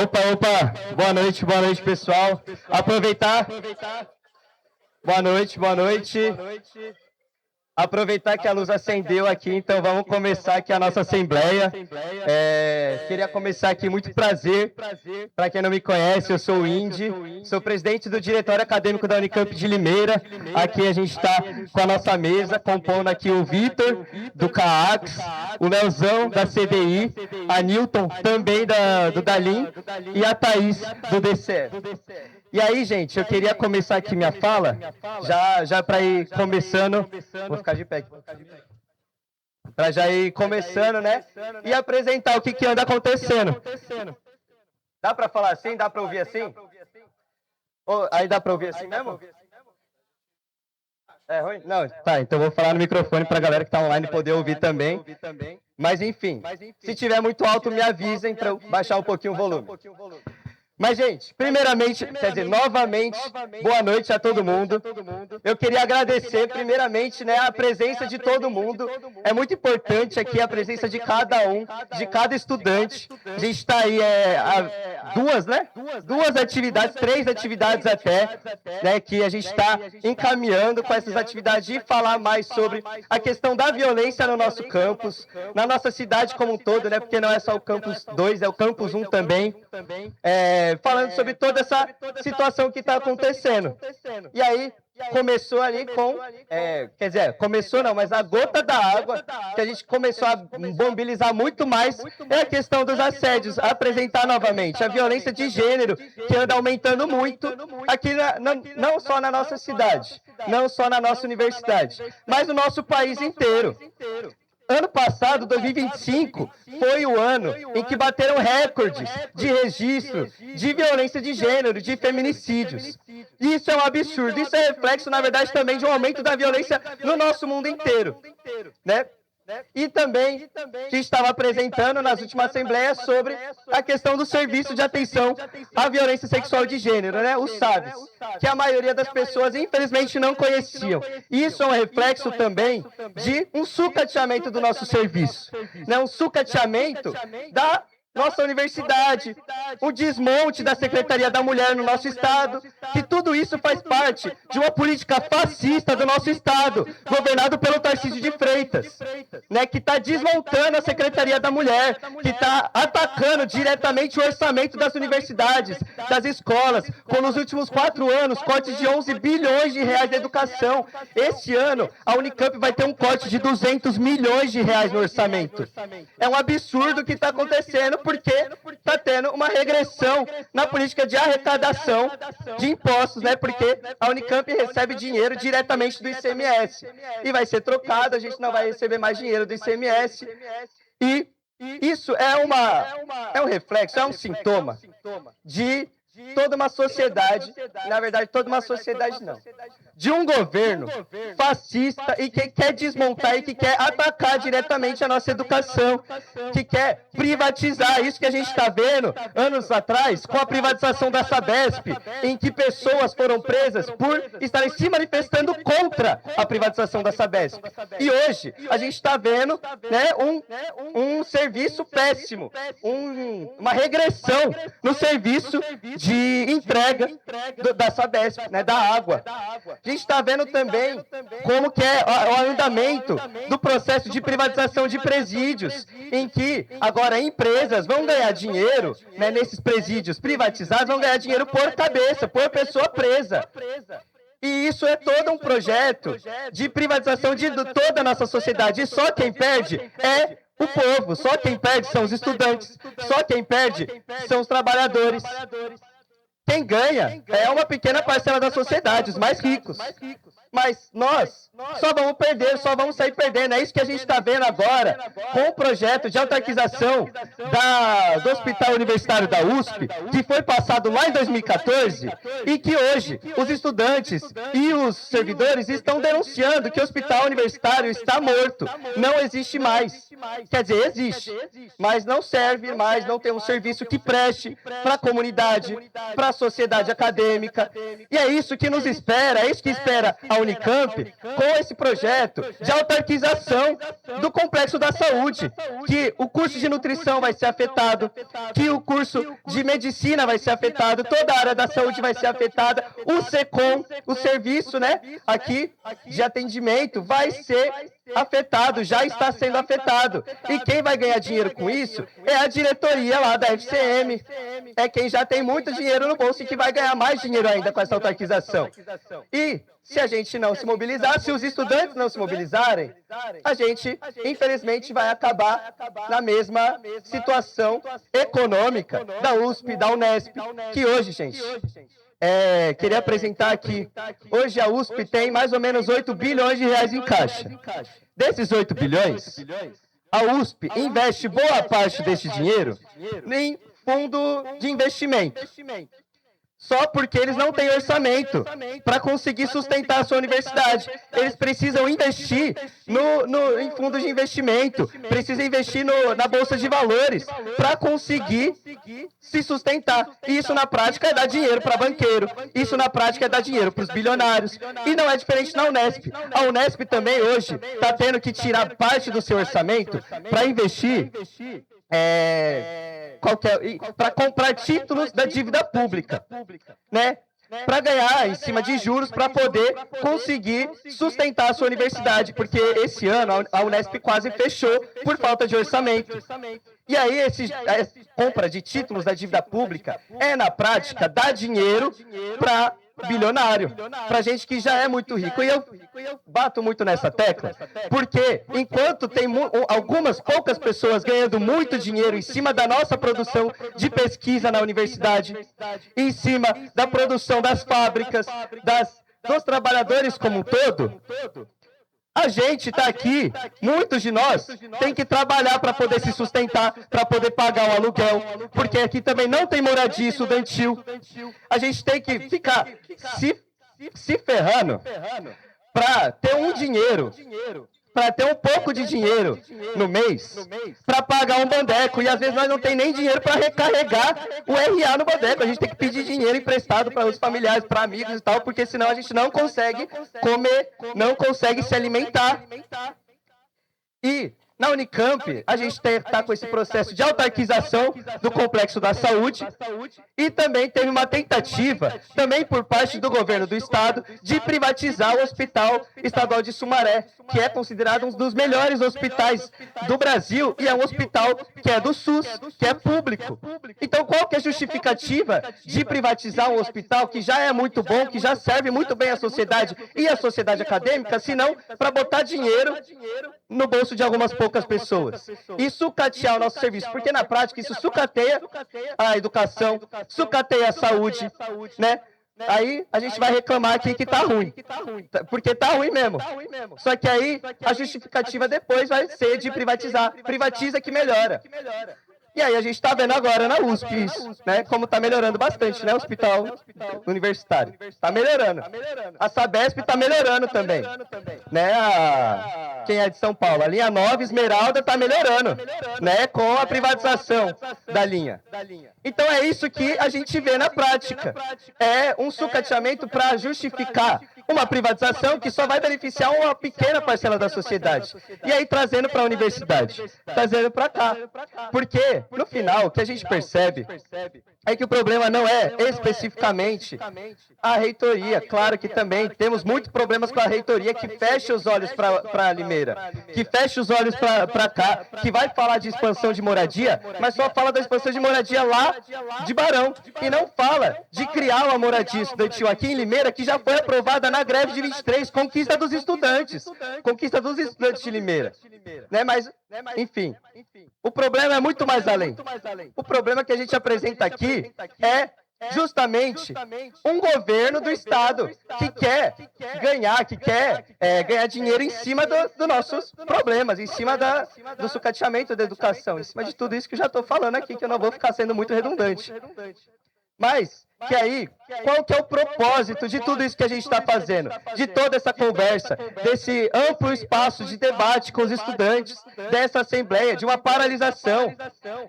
Opa, boa noite, pessoal. Aproveitar. Boa noite. Aproveitar que a luz acendeu aqui, então vamos começar aqui a nossa assembleia. Queria começar aqui, muito prazer. Para quem não me conhece, eu sou o Indy, sou presidente do Diretório Acadêmico da Unicamp de Limeira. Aqui a gente está com a nossa mesa, compondo aqui o Vitor, do CAAX, o Leozão, da CDI, a Newton, também do Dalim, e a Thaís, do DCE. E aí, gente, eu queria começar aqui minha fala, já para ir começando... Vou ficar de pé aqui. Para já ir começando, né? E apresentar o que anda acontecendo. Dá para falar assim? Dá para ouvir assim? Aí dá para ouvir assim mesmo? É ruim? Não, tá, então vou falar no microfone para a galera que está online poder ouvir também. Mas enfim, se tiver muito alto, me avisem para eu baixar um pouquinho o volume. Mas, gente, primeiramente, novamente, boa noite a todo mundo. Eu queria agradecer, primeiramente, né, a presença de todo mundo. É muito importante aqui a presença de cada um, de cada estudante. A gente está aí duas atividades, 3 atividades até, né, que a gente está encaminhando com essas atividades de falar mais sobre a questão da violência no nosso campus, na nossa cidade como um todo, né, porque não é só o campus 2, é o campus 1 também. Falando sobre toda essa situação que está acontecendo. E aí, começou ali com... começou não, mas a gota da água, que a gente começou a mobilizar muito mais, é a questão dos assédios, apresentar novamente a violência de gênero, que anda aumentando muito aqui, não só na nossa cidade, não só na nossa universidade, mas no nosso país inteiro. Ano passado, 2025, foi o ano em que bateram recordes de registro de violência de gênero, de feminicídios. Isso é um absurdo, isso é reflexo, na verdade, também de um aumento da violência no nosso mundo inteiro, né? E também, a gente estava apresentando nas últimas assembleias sobre a questão do Serviço de Atenção à Violência Sexual de Gênero, né? O SAVES, que a maioria das pessoas, infelizmente, não conheciam. Isso é um reflexo também de um sucateamento do nosso serviço, né? Um sucateamento da nossa universidade, o desmonte da Secretaria da Mulher no nosso estado, que tudo isso faz parte de uma política fascista do nosso estado, governado pelo Tarcísio de Freitas, né, que está desmontando a Secretaria da Mulher, que está atacando diretamente o orçamento das universidades, das escolas, com nos últimos 4 anos, cortes de 11 bilhões de reais na educação. Este ano, a Unicamp vai ter um corte de 200 milhões de reais no orçamento. É um absurdo o que está acontecendo, porque está tendo uma regressão na política de arrecadação de impostos, né? Porque a Unicamp recebe dinheiro diretamente do ICMS e vai ser trocado, a gente não vai receber mais dinheiro do ICMS. E isso é um reflexo, é um sintoma de toda uma sociedade, na verdade, toda uma sociedade não, de um governo fascista e que quer desmontar e que quer atacar diretamente a nossa educação, que quer privatizar isso que a gente está vendo anos atrás com a privatização da Sabesp, em que pessoas foram presas por estarem se manifestando contra a privatização da Sabesp. E hoje a gente está vendo, né, um serviço péssimo, uma regressão no serviço de entrega da Sabesp, né, da água. A gente está vendo também como que é o andamento do processo de privatização de presídios, em que agora empresas vão ganhar dinheiro, né, nesses presídios privatizados, vão ganhar dinheiro por cabeça, por pessoa presa. E isso é todo um projeto de privatização de toda a nossa sociedade. E só quem perde é o povo, só quem perde são os estudantes, só quem perde são os trabalhadores. Quem ganha é uma pequena parcela da sociedade, os mais ricos. Mas nós só vamos perder, só vamos sair perdendo. É isso que a gente está vendo agora com o projeto de autarquização do Hospital Universitário da USP, que foi passado lá em 2014 e que hoje os estudantes e os servidores estão denunciando que o Hospital Universitário está morto, não existe mais. Quer dizer, existe, mas não serve mais, não tem um serviço que preste para a comunidade, para a sociedade acadêmica. E é isso que nos espera, é isso que espera a Unicamp com esse projeto de autarquização do complexo da saúde, que o curso de nutrição vai ser afetado, que o curso de medicina vai ser afetado, toda a área da saúde vai ser afetada, o SECOM, o serviço, né, aqui de atendimento, vai ser afetado, já está sendo afetado. E quem vai ganhar dinheiro com isso é a diretoria lá da FCM, é quem já tem muito dinheiro no bolso e que vai ganhar mais dinheiro ainda com essa autarquização. E se a gente não se mobilizar, se os estudantes não se mobilizarem, a gente, infelizmente, vai acabar na mesma situação econômica da USP, da Unesp, que hoje, gente, queria apresentar aqui. Hoje a USP tem mais ou menos 8 bilhões de reais em caixa. Desses 8 bilhões, a USP investe boa parte desse dinheiro em fundo de investimento. Só porque eles não têm orçamento para conseguir sustentar a sua universidade. Eles precisam investir em fundos de investimento, precisam investir na Bolsa de Valores para conseguir se sustentar. E isso, na prática, é dar dinheiro para banqueiro. Isso, na prática, é dar dinheiro para os bilionários. E não é diferente na Unesp. A Unesp também, hoje, está tendo que tirar parte do seu orçamento para investir para comprar títulos da dívida pública, né? Para ganhar em cima de juros, para poder conseguir sustentar a sua universidade, porque esse ano a Unesp quase fechou por falta de orçamento. E aí, essa compra de títulos da dívida pública na prática, dar dinheiro para bilionário, para gente que já é muito rico. E eu bato muito nessa tecla, porque enquanto tem algumas poucas pessoas ganhando muito dinheiro em cima da nossa produção de pesquisa na universidade, em cima da produção das fábricas, dos trabalhadores como um todo, a gente está aqui, muitos de nós, tem que trabalhar para poder se sustentar, para poder pagar o aluguel, porque aqui também não tem moradia estudantil. A gente tem que ficar se ferrando para ter um dinheiro, para ter um pouco de dinheiro no mês, para pagar um bandeco. E às vezes nós não tem nem dinheiro para recarregar o RA no bandeco. A gente tem que pedir dinheiro emprestado para os familiares, para amigos e tal, porque senão a gente não consegue comer, não consegue se alimentar. E na Unicamp, a gente está com esse processo de autarquização do complexo da saúde e também teve uma tentativa, também por parte do governo do estado, de privatizar o Hospital Estadual de Sumaré, que é considerado um dos melhores hospitais do Brasil e é um hospital que é do SUS, que é público. Então, qual que é a justificativa de privatizar um hospital que já é muito bom, que já serve muito bem a sociedade e a sociedade acadêmica, se não para botar dinheiro no bolso de algumas poucas pessoas e sucatear o nosso serviço, porque na prática isso sucateia a educação, sucateia a saúde, né? Aí a gente vai reclamar aqui que tá ruim, porque tá ruim mesmo. Só que aí a justificativa depois vai ser de privatizar. Privatiza que melhora. E aí a gente está vendo agora na USP isso, né? Como está melhorando bastante, né? O hospital universitário. Está melhorando. A Sabesp está melhorando também. Né? Quem é de São Paulo? A linha 9, Esmeralda, está melhorando, né? Com a privatização da linha. Então é isso que a gente vê na prática. É um sucateamento para justificar uma privatização que só vai beneficiar uma pequena parcela da sociedade. E aí trazendo para a universidade, trazendo para cá. Porque, no final, o que a gente percebe é que o problema não é especificamente a reitoria. Claro que também temos muitos problemas com a reitoria que fecha os olhos para Limeira, que fecha os olhos para cá, que vai falar de expansão de moradia, mas só fala da expansão de moradia lá de Barão, e não fala de criar uma moradia estudantil aqui em Limeira, que já foi aprovada na greve de 23, conquista dos estudantes de Limeira. Né? Mas, enfim, o problema é muito mais além. O problema que a gente apresenta aqui é justamente um governo do Estado que quer ganhar dinheiro em cima dos nossos problemas, em cima do sucateamento da educação, em cima de tudo isso que eu já estou falando aqui, que eu não vou ficar sendo muito redundante. Mas que aí, qual que é o propósito de tudo isso que a gente está fazendo? De toda essa conversa, desse amplo espaço de debate com os estudantes, dessa assembleia, de uma paralisação.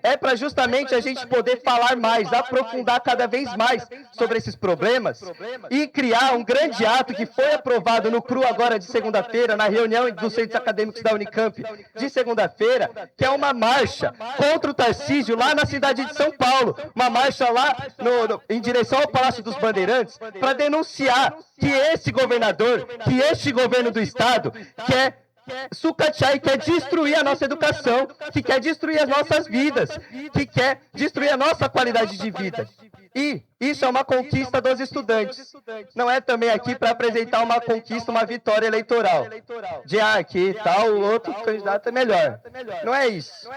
É para justamente a gente poder falar mais, aprofundar cada vez mais sobre esses problemas e criar um grande ato que foi aprovado no CRU agora de segunda-feira, na reunião dos centros acadêmicos da Unicamp de segunda-feira, que é uma marcha contra o Tarcísio lá na cidade de São Paulo, uma marcha lá em direção ao Palácio dos Bandeirantes, para denunciar que esse governador, que este governo do estado quer sucatear e quer destruir a nossa educação, que quer destruir as nossas vidas, que quer destruir a nossa qualidade de vida. E isso é uma conquista dos estudantes. Não é também aqui para apresentar uma conquista, uma vitória eleitoral. De que tal, o outro candidato é melhor. Não é isso.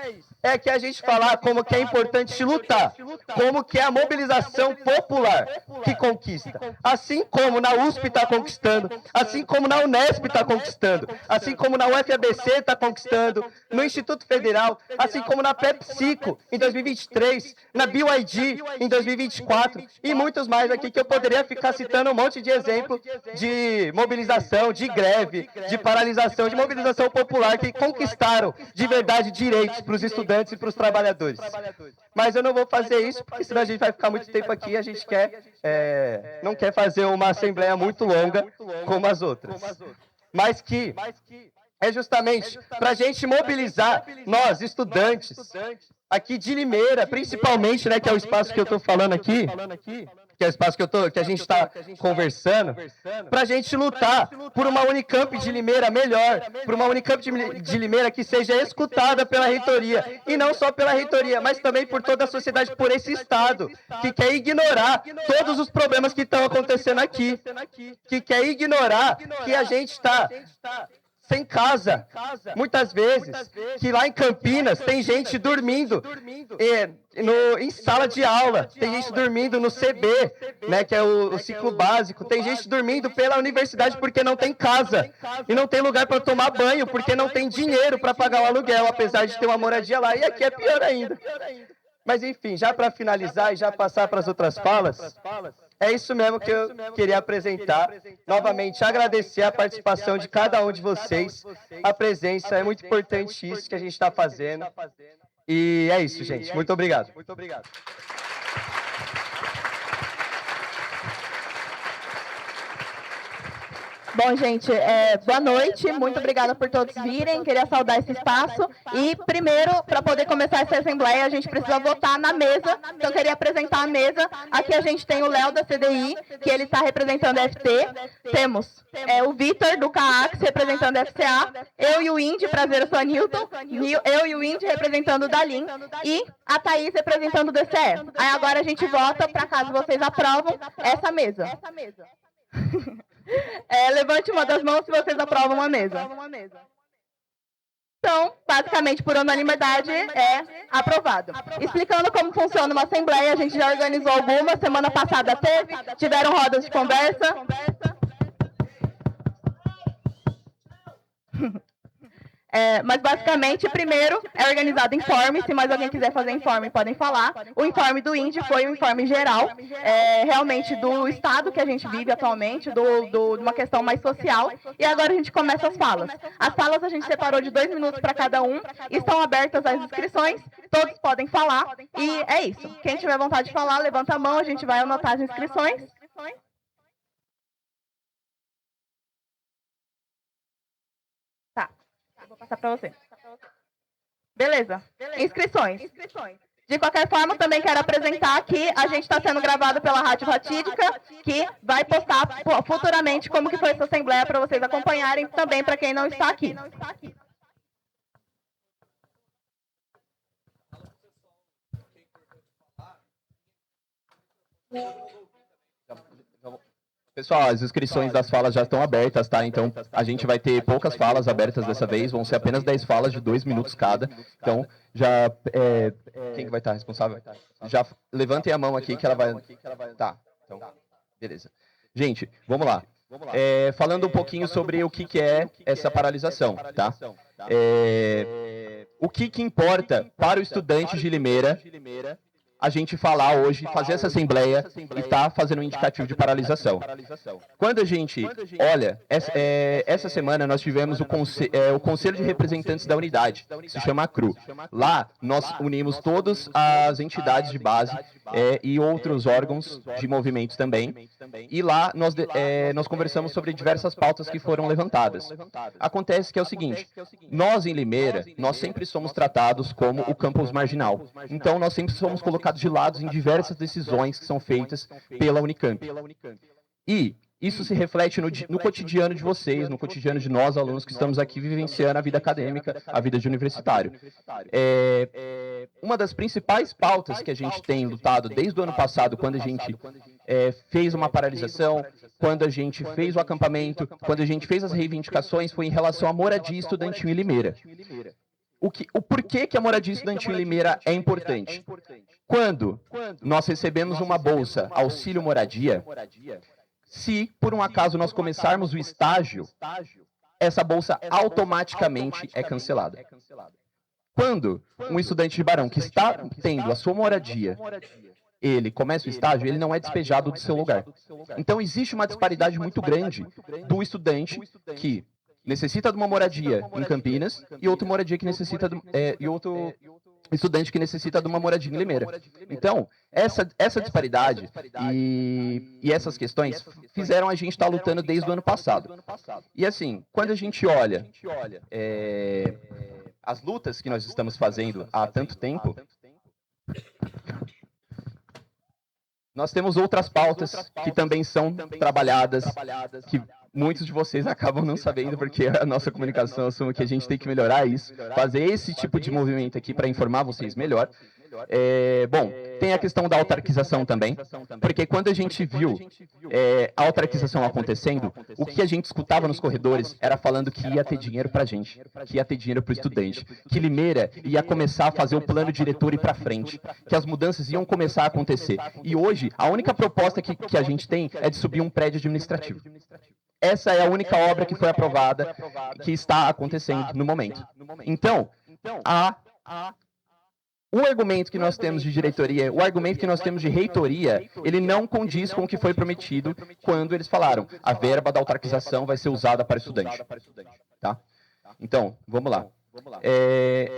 É que a gente falar como que é importante lutar, como que é a mobilização popular que conquista. Assim como na USP está conquistando, assim como na Unesp está conquistando, assim como na UFABC está conquistando, no Instituto Federal, assim como na PepsiCo em 2023, na BYD em 2024, e muitos mais aqui que eu poderia ficar citando um monte de exemplo de mobilização, de greve, de paralisação, de mobilização popular que conquistaram de verdade direitos para os estudantes e para os trabalhadores. Mas eu não vou fazer isso, porque senão a gente vai ficar muito tempo aqui e a gente não quer fazer uma assembleia muito longa como as outras. Mas que é justamente para a gente mobilizar nós, estudantes, aqui de Limeira, principalmente, né, que é o espaço que eu estou falando aqui, que é o espaço que a gente está conversando, para a gente lutar por uma Unicamp de Limeira melhor, por uma Unicamp de Limeira que seja escutada pela reitoria, e não só pela reitoria, mas também por toda a sociedade, por esse Estado, que quer ignorar todos os problemas que estão acontecendo aqui, que quer ignorar que a gente está sem casa, muitas vezes, que lá em Campinas tem gente dormindo em sala de aula, tem gente dormindo no CB, né, que é o ciclo básico, tem gente dormindo pela universidade porque não tem casa, e não tem lugar para tomar banho, porque não tem dinheiro para pagar o aluguel, apesar de ter uma moradia lá, e aqui é pior ainda. Mas enfim, já para finalizar e já passar para as outras falas, é isso mesmo que eu queria apresentar. Novamente, agradecer a participação de cada um de vocês. A presença é muito importante isso que a gente está fazendo. E é isso, gente. Muito obrigado. Bom, gente, boa noite, muito obrigada por todos virem, queria saudar esse espaço. E, primeiro, para poder começar essa assembleia, a gente precisa votar na mesa, então eu queria apresentar a mesa. Aqui a gente tem o Léo da CDI, que ele está representando a FT, temos o Vitor do CAAX representando a FCA, eu e o Indy, prazer, eu sou a Newton, eu e o Indy representando o Dalim, e a Thaís representando o DCE. Aí agora a gente vota para caso vocês aprovam essa mesa. Levante uma das mãos se vocês aprovam a mesa. Então, basicamente, por unanimidade, é aprovado. Explicando como funciona uma assembleia, a gente já organizou algumas, semana passada tiveram rodas de conversa. Mas basicamente, primeiro é organizado informe, se mais alguém quiser fazer informe, podem falar. O informe do Indy foi um informe geral, realmente do estado que a gente vive atualmente, de uma questão mais social. E agora a gente começa as falas. As falas a gente separou de 2 minutos para cada um, estão abertas as inscrições, todos podem falar, e é isso. Quem tiver vontade de falar, levanta a mão, a gente vai anotar as inscrições. Vou passar para você. Beleza. Inscrições. De qualquer forma, também quero apresentar que a gente está sendo gravado pela Rádio Fatídica, que vai postar futuramente como que foi essa assembleia para vocês acompanharem, também para quem não está aqui. Pessoal, as inscrições das falas já estão abertas, tá? Então, a gente vai ter poucas falas abertas dessa vez, vão ser apenas 10 falas de 2 minutos cada. Então, já... quem que vai estar responsável? Já levantem a mão aqui que ela vai... Tá, então, beleza. Gente, vamos lá. Falando um pouquinho sobre o que é essa paralisação, tá? O que importa para o estudante de Limeira a gente falar hoje, fazer essa assembleia e estar fazendo um indicativo de paralisação. Quando a gente olha, essa semana nós tivemos o Conselho de Representantes da Unidade, que se chama CRU. Lá nós unimos todas as entidades de base e outros órgãos de movimentos também. E lá nós conversamos sobre diversas pautas que foram levantadas. Acontece que é o seguinte, nós em Limeira, nós sempre somos tratados como o campus marginal. Então nós sempre somos colocados de lado em diversas decisões que são feitas pela Unicamp. E isso se reflete no cotidiano de vocês, no cotidiano de nós, alunos que estamos aqui vivenciando a vida acadêmica, a vida de universitário. Uma das principais pautas que a gente tem lutado desde o ano passado, quando a gente fez uma paralisação, quando a gente fez o acampamento, quando a gente fez as reivindicações, foi em relação à moradia estudantil em Limeira. O porquê que a moradia estudantil em Limeira é importante? Quando nós recebemos uma bolsa auxílio moradia, se por um acaso nós começarmos o estágio, essa bolsa automaticamente é cancelada. Quando um estudante de Barão que está tendo a sua moradia, ele começa o estágio, ele não é despejado do seu lugar. Então existe uma disparidade muito grande do estudante que necessita de uma moradia em Campinas e outro moradia que necessita e outro estudante que necessita de uma moradia em Limeira. Então, essa disparidade e essas questões fizeram a gente estar lutando desde o ano passado. E assim, quando a gente olha as lutas que nós estamos fazendo há tanto tempo, nós temos outras pautas que também são trabalhadas, que muitos de vocês acabam não sabendo, porque a nossa comunicação assume que a gente tem que melhorar isso, fazer esse tipo de movimento aqui para informar vocês melhor. Bom, tem a questão da autarquização também, porque quando a gente viu a autarquização acontecendo, o que a gente escutava nos corredores era falando que ia ter dinheiro para a gente, que ia ter dinheiro para o estudante, que Limeira ia começar a fazer o plano diretor ir para frente, que as mudanças iam começar a acontecer. E hoje, a única proposta que a gente tem é de subir um prédio administrativo. Essa é a única obra que foi aprovada, que está acontecendo no momento. Então, o argumento que nós temos de diretoria, o argumento que nós temos de reitoria, ele não condiz com o que foi prometido quando eles falaram a verba da autarquização vai ser usada para estudante. Tá? Então, vamos lá.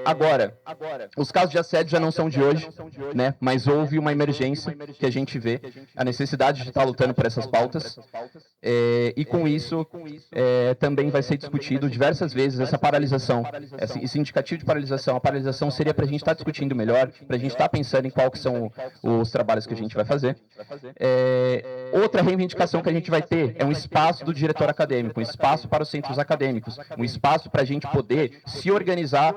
Agora, os casos de assédio já não são de hoje, né? Mas houve uma emergência que a gente vê, a necessidade de estar lutando por essas pautas, e com isso também vai ser discutido diversas vezes essa paralisação, esse indicativo de paralisação. A paralisação seria para a gente estar discutindo melhor, para a gente estar pensando em quais são os trabalhos que a gente vai fazer. Outra reivindicação que a gente vai ter é um espaço do diretor acadêmico, um espaço para os centros acadêmicos, um espaço para a gente poder se organizar,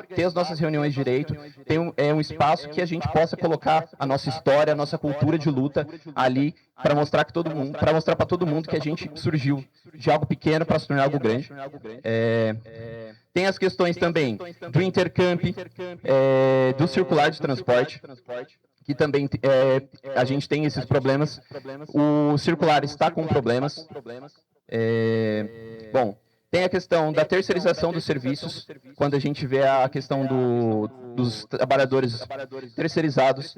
ter as nossas reuniões direito, ter um espaço que a gente possa colocar a nossa história, a nossa cultura de luta ali para mostrar que para mostrar para todo mundo que a gente surgiu de algo pequeno para se tornar algo grande. Tem as questões também do intercamp, do circular de transporte, que também a gente tem esses problemas. O circular está com problemas. Bom, tem a questão da terceirização dos serviços, quando a gente vê a questão dos trabalhadores terceirizados.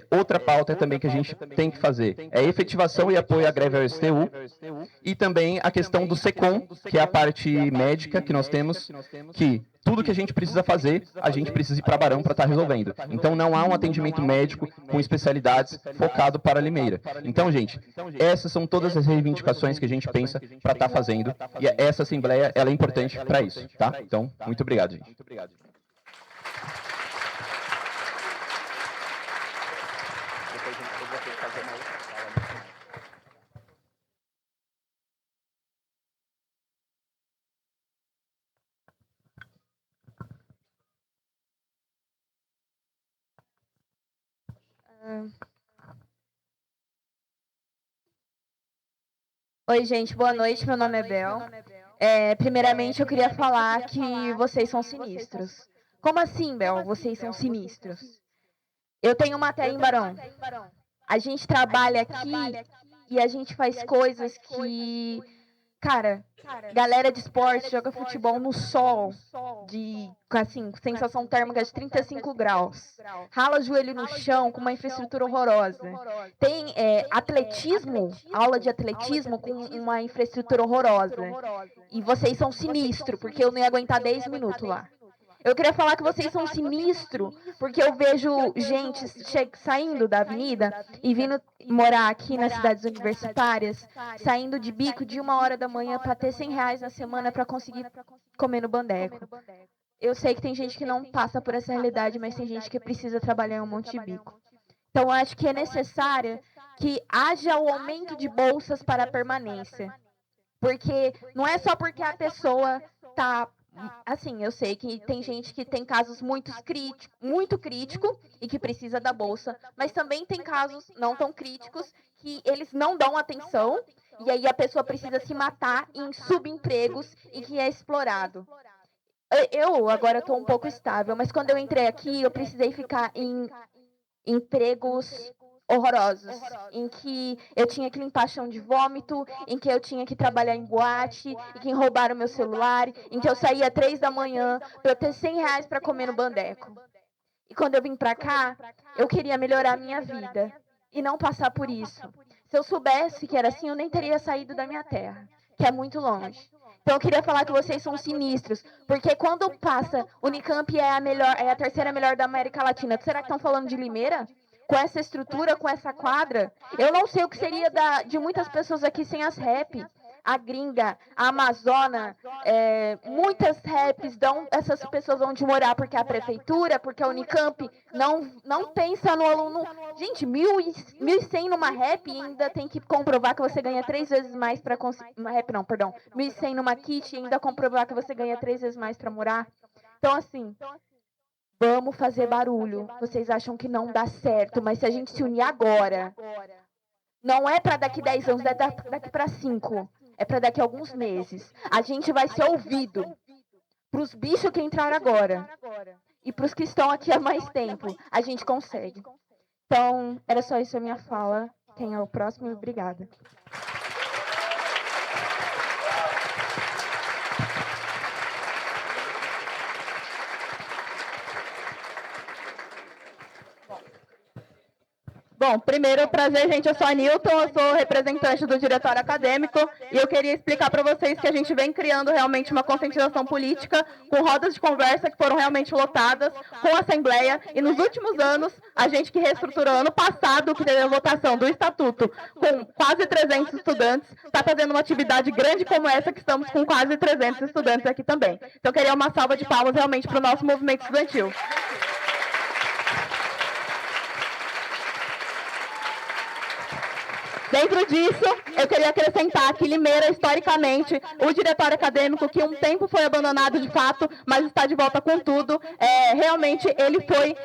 Outra pauta também que a gente tem que fazer é efetivação e apoio à greve ao STU, e também a questão do SECOM, que é a parte médica que nós temos, que tudo que a gente precisa fazer, a gente precisa ir para Barão para estar resolvendo. Então não há um atendimento médico com especialidades focado para Limeira. Então, gente, essas são todas as reivindicações que a gente pensa para estar fazendo, e essa assembleia ela é importante para isso, tá? Então, muito obrigado, gente. Oi, gente, boa noite, meu nome é Bel. Primeiramente, eu queria falar que vocês são sinistros. Como assim, Bel? Vocês são sinistros? Eu tenho matéria em Barão. A gente trabalha aqui e a gente faz coisas que Cara, galera de esporte joga futebol no sol, assim, sensação térmica de 35 graus. Rala joelho no chão com uma infraestrutura horrorosa. Tem atletismo, aula de atletismo com uma infraestrutura horrorosa. E vocês são sinistros, porque eu não ia aguentar 10 minutos lá. Eu queria falar que vocês são sinistros, porque eu vejo gente saindo da avenida e vindo morar aqui nas cidades universitárias, saindo de bico de 1h da manhã para ter R$100 na semana para conseguir comer no bandeco. Eu sei que tem gente que não passa por essa realidade, mas tem gente que precisa trabalhar em um monte de bico. Então, eu acho que é necessário que haja o aumento de bolsas para a permanência. Porque não é só porque a pessoa está... Assim, eu sei que tem gente que tem casos muito críticos e que precisa da bolsa, mas também tem casos não tão críticos que eles não dão atenção e aí a pessoa precisa se matar em subempregos e que é explorado. Eu agora estou um pouco estável, mas quando eu entrei aqui, eu precisei ficar em empregos horrorosos, em que eu tinha que limpar chão de vômito, em que eu tinha que trabalhar em boate, em que roubaram meu celular, em que eu saía 3 da manhã para eu ter R$100 para comer no bandeco. E quando eu vim para cá, eu queria melhorar a minha vida e não passar por isso. Se eu soubesse que era assim, eu nem teria saído da minha terra, que é muito longe. Então eu queria falar que vocês são sinistros, porque quando passa, Unicamp é a terceira melhor da América Latina. Será que estão falando de Limeira? Com essa estrutura, com essa quadra? Eu não sei o que seria de muitas pessoas aqui sem as rap. A Gringa, a Amazona, muitas raps essas pessoas vão de morar porque a prefeitura, porque a Unicamp não pensa no aluno. Gente, 1.100 numa rap e ainda tem que comprovar que você ganha 3 vezes mais para conseguir. Uma rap não, perdão. 1.100 numa kit e ainda comprovar que você ganha 3 vezes mais para morar. Então, assim, vamos fazer barulho. Vocês acham que não dá certo, mas se a gente se unir agora, não é para daqui 10 anos, é daqui para 5. É para daqui a alguns meses. A gente vai ser ouvido para os bichos que entraram agora e para os que estão aqui há mais tempo. A gente consegue. Então, era só isso a minha fala. Quem é o próximo? Obrigada. Bom, primeiro, prazer, gente, eu sou a Nilton, eu sou representante do diretório acadêmico e eu queria explicar para vocês que a gente vem criando realmente uma conscientização política com rodas de conversa que foram realmente lotadas, com assembleia, e nos últimos anos, a gente que reestruturou ano passado, que teve a votação do estatuto com quase 300 estudantes, está fazendo uma atividade grande como essa, que estamos com quase 300 estudantes aqui também. Então, eu queria uma salva de palmas realmente para o nosso movimento estudantil. Dentro disso, eu queria acrescentar que Limeira, historicamente, o diretório acadêmico, que um tempo foi abandonado de fato, mas está de volta com tudo, realmente ele foi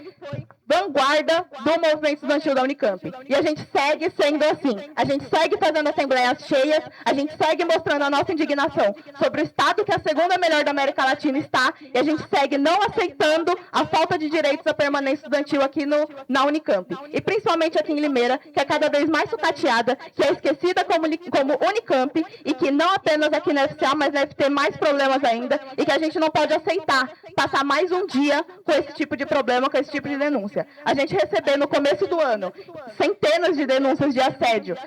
vanguarda do movimento estudantil da Unicamp. E a gente segue sendo assim. A gente segue fazendo assembleias cheias, a gente segue mostrando a nossa indignação sobre o estado que a segunda melhor da América Latina está, e a gente segue não aceitando a falta de direitos à permanência estudantil aqui na Unicamp. E principalmente aqui em Limeira, que é cada vez mais sucateada, que é esquecida como Unicamp, e que não apenas aqui na FCA, mas deve ter mais problemas ainda, e que a gente não pode aceitar passar mais um dia com esse tipo de problema, com esse tipo de denúncia. A gente recebeu no começo do ano centenas de denúncias de assédio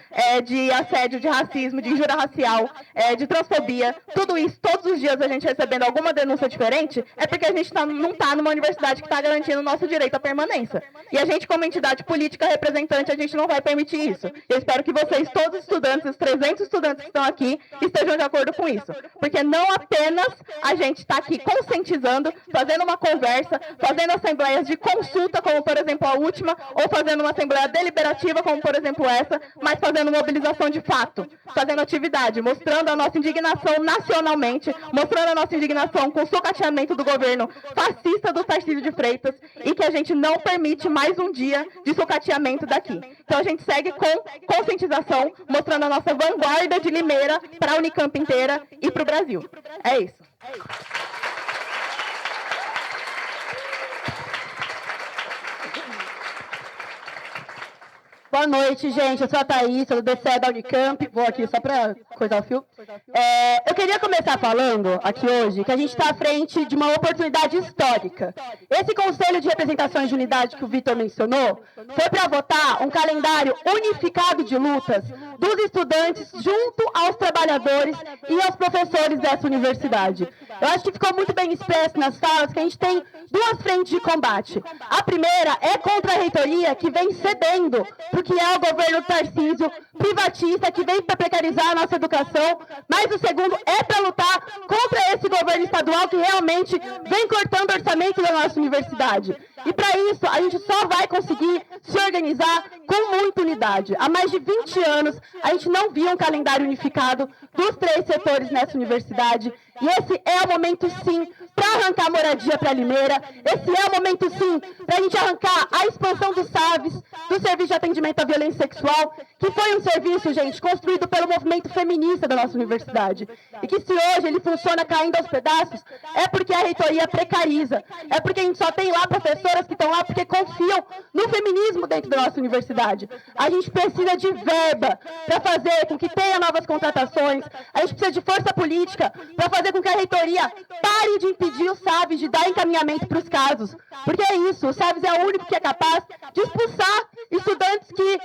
de racismo, de injúria racial, de transfobia, tudo isso, todos os dias a gente recebendo alguma denúncia diferente, é porque a gente não está numa universidade que está garantindo o nosso direito à permanência. E a gente, como entidade política representante, a gente não vai permitir isso. Eu espero que vocês, todos os estudantes, os 300 estudantes que estão aqui, estejam de acordo com isso. Porque não apenas a gente está aqui conscientizando, fazendo uma conversa, fazendo assembleias de consulta, como por exemplo a última, ou fazendo uma assembleia deliberativa, como por exemplo essa, mas fazendo mobilização de fato, fazendo atividade, mostrando a nossa indignação nacionalmente, mostrando a nossa indignação com o sucateamento do governo fascista do Tarcísio de Freitas, e que a gente não permite mais um dia de sucateamento daqui. Então a gente segue com conscientização, mostrando a nossa vanguarda de Limeira para a Unicamp inteira e para o Brasil. É isso. Boa noite, gente. Eu sou a Thaís, sou do DCE da Unicamp. Vou aqui só para coisar o fio. Eu queria começar falando aqui hoje que a gente está à frente de uma oportunidade histórica. Esse Conselho de Representações de Unidade que o Vitor mencionou foi para votar um calendário unificado de lutas dos estudantes junto aos trabalhadores e aos professores dessa universidade. Eu acho que ficou muito bem expresso nas falas que a gente tem duas frentes de combate. A primeira é contra a reitoria, que vem cedendo para o que é o governo Tarcísio, privatista, que vem para precarizar a nossa educação, mas o segundo é para lutar contra esse governo estadual que realmente vem cortando o orçamento da nossa universidade. E para isso, a gente só vai conseguir se organizar com muita unidade. Há mais de 20 anos, a gente não via um calendário unificado dos 3 setores nessa universidade. E esse é o momento, sim, para arrancar moradia para Limeira. Esse é o momento, sim, para a gente arrancar a expansão do SAVES, do Serviço de Atendimento à Violência Sexual, que foi um serviço, gente, construído pelo movimento feminista da nossa universidade. E que se hoje ele funciona caindo aos pedaços, é porque a reitoria precariza. É porque a gente só tem lá professoras que estão lá porque confiam no feminismo dentro da nossa universidade. A gente precisa de verba para fazer com que tenha novas contratações. A gente precisa de força política para fazer com que a reitoria pare de impedir o SAVES de dar encaminhamento para os casos. Porque é isso, o SAVES é o único que é capaz de expulsar estudantes que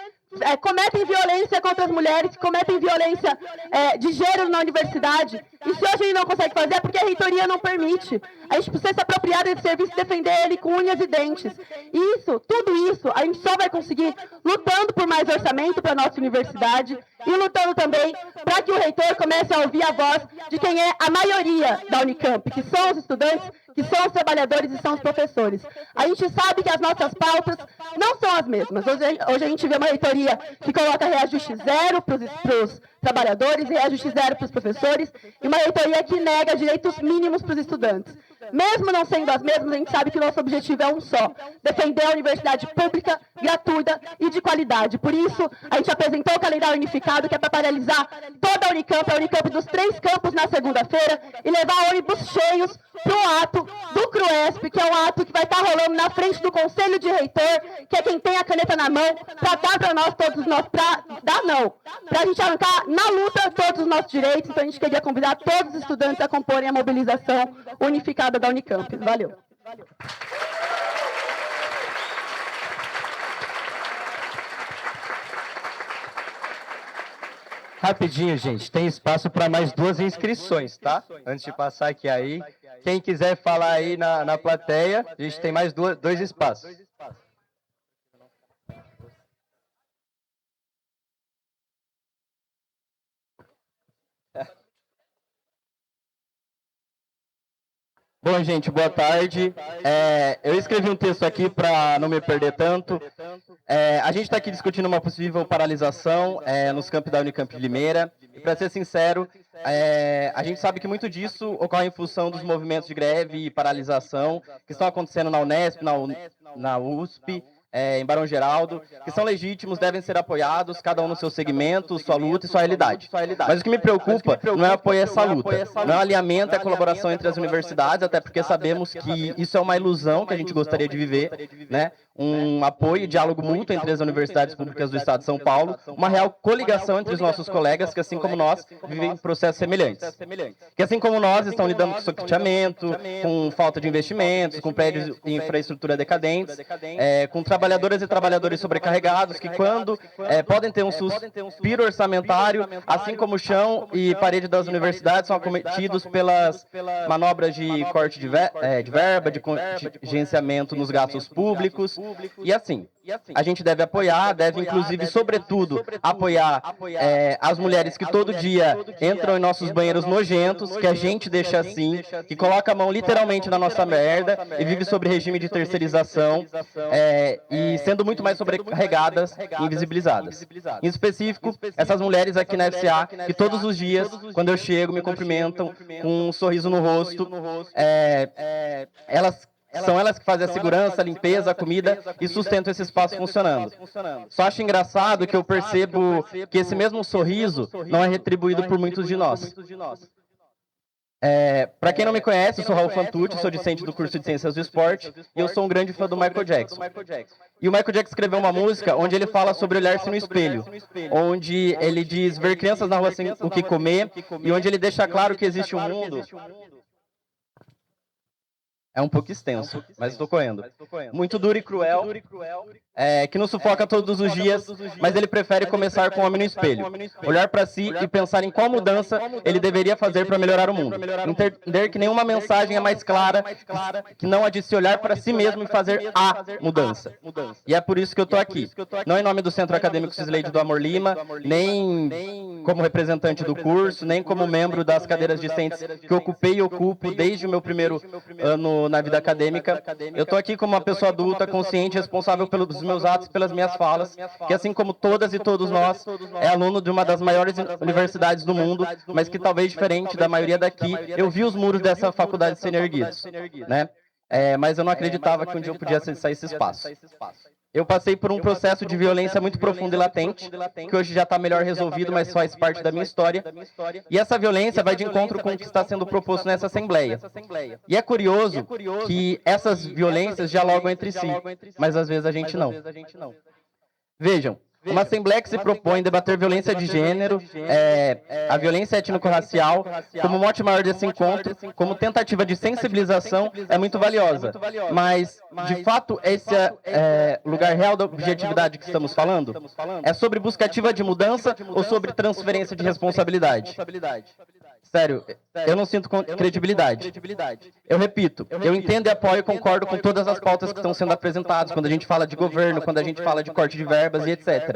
cometem violência contra as mulheres, que cometem violência de gênero na universidade. E se hoje ele não consegue fazer é porque a reitoria não permite. A gente precisa se apropriar desse serviço e defender ele com unhas e dentes. E isso, tudo isso, a gente só vai conseguir lutando por mais orçamento para a nossa universidade e lutando também para que o reitor comece a ouvir a voz de quem é a maioria da Unicamp, que são os estudantes, que são os trabalhadores e são os professores. A gente sabe que as nossas pautas não são as mesmas. Hoje a gente vê uma reitoria que coloca reajuste zero para os trabalhadores, reajuste zero para os professores, e uma reitoria que nega direitos mínimos para os estudantes. Mesmo não sendo as mesmas, a gente sabe que o nosso objetivo é um só: defender a universidade pública, gratuita e de qualidade. Por isso, a gente apresentou o calendário unificado, que é para paralisar toda a Unicamp dos 3 campos na segunda-feira, e levar ônibus cheios para o ato do CRUESP, que é um ato que vai estar rolando na frente do Conselho de Reitor, que é quem tem a caneta na mão, para dar para nós todos os nossos... para a gente arrancar na luta todos os nossos direitos. Então a gente queria convidar todos os estudantes a comporem a mobilização unificada da Unicamp. Valeu. Rapidinho, gente, tem espaço para mais 2 inscrições, tá? Antes de passar aqui aí. Quem quiser falar aí na plateia, a gente tem mais 2 espaços. Bom, gente, boa tarde. Eu escrevi um texto aqui para não me perder tanto. A gente está aqui discutindo uma possível paralisação nos campos da Unicamp de Limeira. E, para ser sincero, a gente sabe que muito disso ocorre em função dos movimentos de greve e paralisação que estão acontecendo na Unesp, na USP, em Barão Geraldo, que são legítimos, devem ser apoiados, cada um no seu segmento, sua luta e sua realidade. Mas o que me preocupa não é apoiar essa luta, não é alinhamento, é a colaboração entre as universidades, até porque sabemos que isso é uma ilusão que a gente gostaria de viver, né? Um apoio e diálogo mútuo entre as universidades públicas do Estado de São Paulo, uma real coligação entre os nossos colegas que, assim como nós, vivem processos semelhantes. Que, assim como nós, estão lidando com sorteamento, com falta de investimentos, com prédios de infraestrutura decadentes, com trabalhadoras e trabalhadores sobrecarregados, que quando podem ter um suspiro orçamentário, assim como o chão e parede das universidades são acometidos pelas manobras de corte de verba, de contingenciamento nos gastos públicos. E assim, a gente deve apoiar, deve inclusive, sobretudo, apoiar as mulheres que todo dia entram em nossos banheiros nojentos, que a gente deixa assim, que coloca a mão literalmente na nossa merda e vive sobre regime de terceirização, e sendo muito mais sobrecarregadas e invisibilizadas. Em específico, essas mulheres aqui na FCA, que todos os dias, quando eu chego, me cumprimentam com um sorriso no rosto, são elas que fazem a segurança, a limpeza, a comida e sustentam esse espaço funcionando. Só acho engraçado que eu percebo que esse mesmo sorriso não é retribuído por muitos de nós. Para quem não me conhece, eu sou Raul Fantucci, sou discente do curso de Ciências do Esporte e eu sou um grande fã do Michael Jackson. E o Michael Jackson escreveu uma música onde ele fala sobre olhar-se no espelho, onde ele diz ver crianças na rua sem o que comer e onde ele deixa claro que existe um mundo... É um pouco extenso, mas estou correndo. Muito duro e cruel, que nos sufoca todos os dias, mas ele prefere começar com o homem no espelho. Olhar para si e pensar em qual mudança ele deveria fazer para melhorar o mundo. Entender que nenhuma mensagem é mais clara que não a de se olhar para si mesmo e fazer a mudança. E é por isso que eu estou aqui. Não em nome do Centro Acadêmico Cisleide do Amor Lima, nem como representante do curso, nem como membro das cadeiras discentes que ocupei e ocupo desde o meu primeiro ano na vida acadêmica. Eu estou aqui como uma pessoa adulta, consciente, responsável pelos meus atos e pelas minhas falas, que assim como todas e todos nós, é aluno de uma das maiores universidades do mundo, mas que talvez diferente da maioria daqui, eu vi os muros dessa faculdade sendo erguidos, né? Mas eu não acreditava que um dia eu podia acessar esse espaço. Eu passei por um processo de violência muito profundo e latente, que hoje já está melhor resolvido, mas faz parte da minha história. E essa violência vai de encontro com o que está sendo proposto nessa Assembleia. E é curioso que essas violências dialogam entre si, mas às vezes a gente não. Vejam, uma Assembleia que se propõe debater violência de gênero, a violência étnico-racial, como mote maior desse encontro, como tentativa de sensibilização, é muito valiosa. Mas, de fato, esse é lugar real da objetividade que estamos falando? É sobre busca ativa de mudança ou sobre transferência de responsabilidade? Sério, eu não sinto credibilidade. Eu repito, eu entendo e apoio e concordo com todas as pautas que estão sendo apresentadas, quando a gente fala de governo, quando a gente fala de corte de verbas e etc.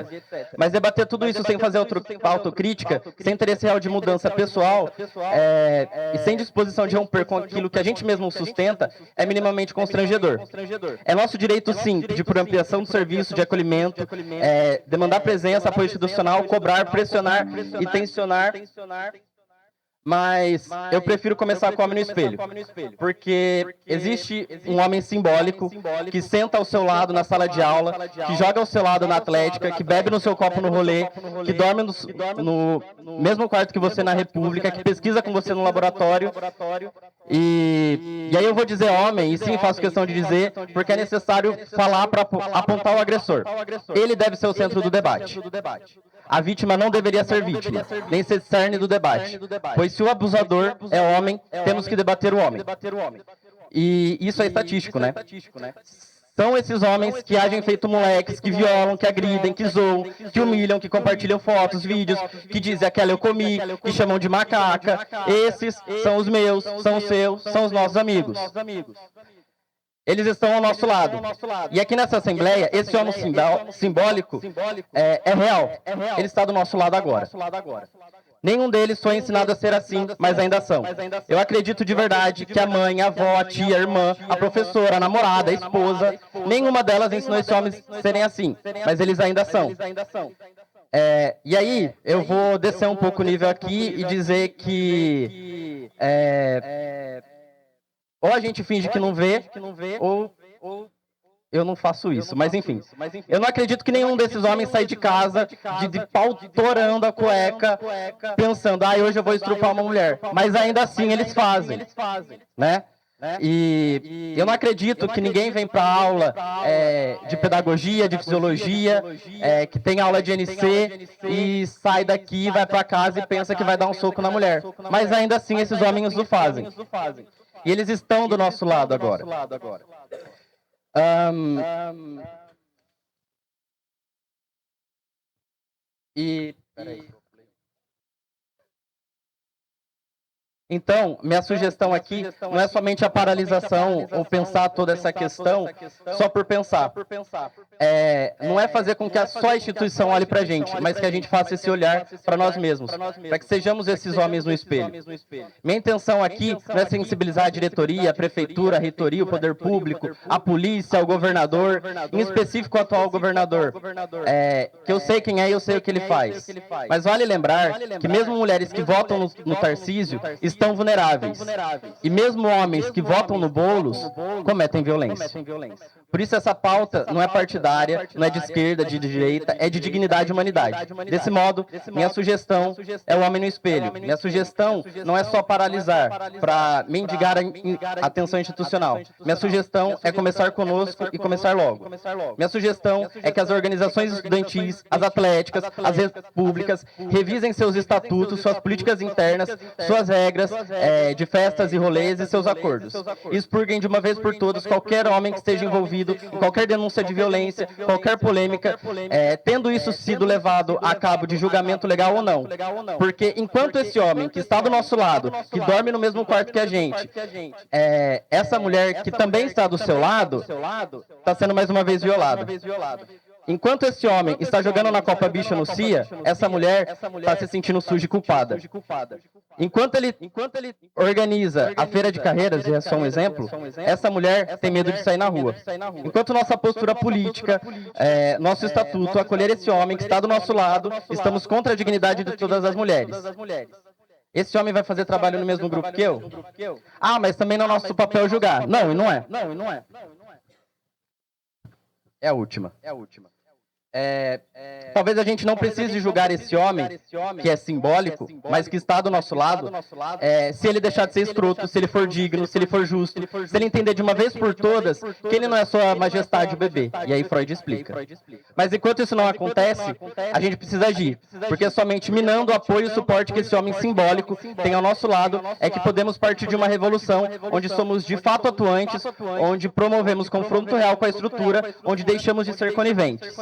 Mas debater tudo isso sem fazer autocrítica, sem interesse real de mudança pessoal e sem disposição de romper com aquilo que a gente mesmo sustenta, é minimamente constrangedor. É nosso direito, sim, pedir por ampliação do serviço de acolhimento, demandar presença, apoio institucional, cobrar, pressionar e tensionar. Mas eu prefiro começar com o homem no espelho, porque existe um homem simbólico que senta ao seu lado na sala de aula, que joga ao seu lado na atlética, que bebe no seu copo no rolê, que dorme no mesmo quarto que você na República, que pesquisa com você no laboratório. E aí eu vou dizer homem, e sim faço questão de dizer, porque é necessário falar para apontar o agressor. Ele deve ser o centro do debate. A vítima não deveria ser vítima, nem ser cerne do debate. Pois se o abusador é homem, temos que debater o homem. E isso é estatístico, né? São esses homens que agem feito moleques, que violam, que agridem, que zoam, que humilham, que compartilham fotos, vídeos, que dizem aquela eu comi, que chamam de macaca. Esses são os meus, são os seus, são os nossos amigos. Eles estão ao nosso lado. E aqui nessa Assembleia, esse homem simbólico é real. Ele está do nosso lado agora. Nenhum deles foi ensinado a ser assim, mas ainda são. Eu acredito de verdade que a mãe, a avó, a tia, a irmã, a professora, a namorada, a esposa, nenhuma delas ensinou esses homens a serem assim, mas eles ainda são. E aí, eu vou descer um pouco o nível aqui e dizer que... ou a gente finge que não vê, ou eu não faço isso. Mas enfim, eu não acredito que nenhum desses homens saia de casa de pau torando a cueca, pensando, hoje eu vou estrupar uma mulher. Mas ainda assim eles fazem, né? E eu não acredito que ninguém vem para aula de pedagogia, de fisiologia, que tem aula de NC e sai daqui, vai para casa e pensa que vai dar um soco na mulher. Mas ainda assim esses homens o fazem. E eles estão do nosso lado agora. Então, minha sugestão aqui não é somente a paralisação ou pensar toda essa questão só por pensar. Não é fazer com que só a instituição olhe para a gente, mas que a gente faça esse olhar para nós mesmos, para que sejamos esses homens no espelho. Minha intenção aqui não é sensibilizar a diretoria, a prefeitura, a reitoria, o poder público, a polícia, o governador, em específico o atual governador, que eu sei quem é e eu sei o que ele faz. Mas vale lembrar que mesmo mulheres que votam no Tarcísio estão vulneráveis. E mesmo homens que votam no Boulos cometem violência. Por isso essa pauta não é partidária, não é de esquerda, de direita, é de dignidade e humanidade. Desse modo, minha sugestão é o homem no espelho. Minha sugestão não é só paralisar, para mendigar a atenção institucional. Minha sugestão é começar conosco e começar logo. Minha sugestão é que as organizações estudantis, as atléticas, as repúblicas, revisem seus estatutos, suas políticas internas, suas regras de festas e rolês e seus acordos. E expurguem de uma vez por todas qualquer homem que esteja envolvido em qualquer denúncia de violência, qualquer polêmica, tendo isso sido levado a cabo de julgamento legal ou não. Porque enquanto esse homem que está do nosso lado, que dorme no mesmo quarto que a gente, essa mulher que também está do seu lado, está sendo mais uma vez violada. Enquanto esse homem está jogando na Copa Bicha no CIA, essa mulher está se sentindo suja e culpada. Enquanto ele organiza a feira de carreiras, e é só um exemplo, essa mulher tem medo de sair na rua. Enquanto nossa postura política, nosso estatuto, acolher esse homem que está do nosso lado, estamos contra a dignidade de todas as mulheres. Esse homem vai fazer trabalho no mesmo grupo que eu? Ah, mas também não é nosso papel julgar. Não, e não é. É a última. Talvez a gente não precise julgar esse homem, que é simbólico, mas que está do nosso lado, se ele deixar de ser escroto, se ele for digno, se ele for justo, se ele entender de uma vez por todas que ele não é sua majestade o bebê. E aí Freud explica. Mas enquanto isso não acontece, a gente precisa agir, porque somente minando o apoio e o suporte que esse homem simbólico tem ao nosso lado é que podemos partir de uma revolução onde somos de fato atuantes, onde promovemos confronto real com a estrutura, onde deixamos de ser coniventes.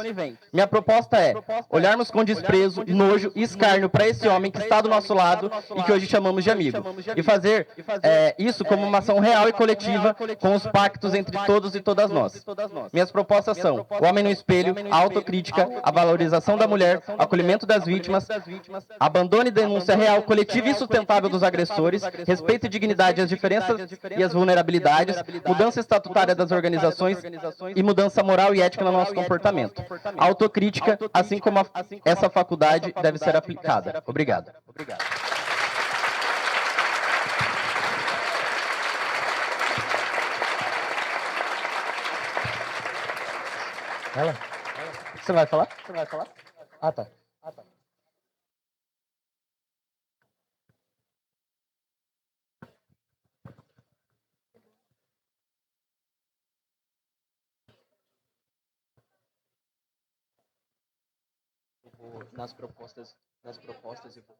Minha proposta é olharmos com desprezo, nojo e escárnio para esse homem que está do nosso lado e que hoje chamamos de amigo. E fazer isso como uma ação real e coletiva com os pactos entre todos e todas nós. Minhas propostas são o homem no espelho, a autocrítica, a valorização da mulher, o acolhimento das vítimas, abandono e denúncia real, coletiva e sustentável dos agressores, respeito e dignidade às diferenças e às vulnerabilidades, mudança estatutária das organizações e mudança moral e ética no nosso comportamento. Autocrítica, assim como essa faculdade deve ser aplicada. Obrigado. Ela? Você vai falar? Ah, tá. Nas propostas eu vou.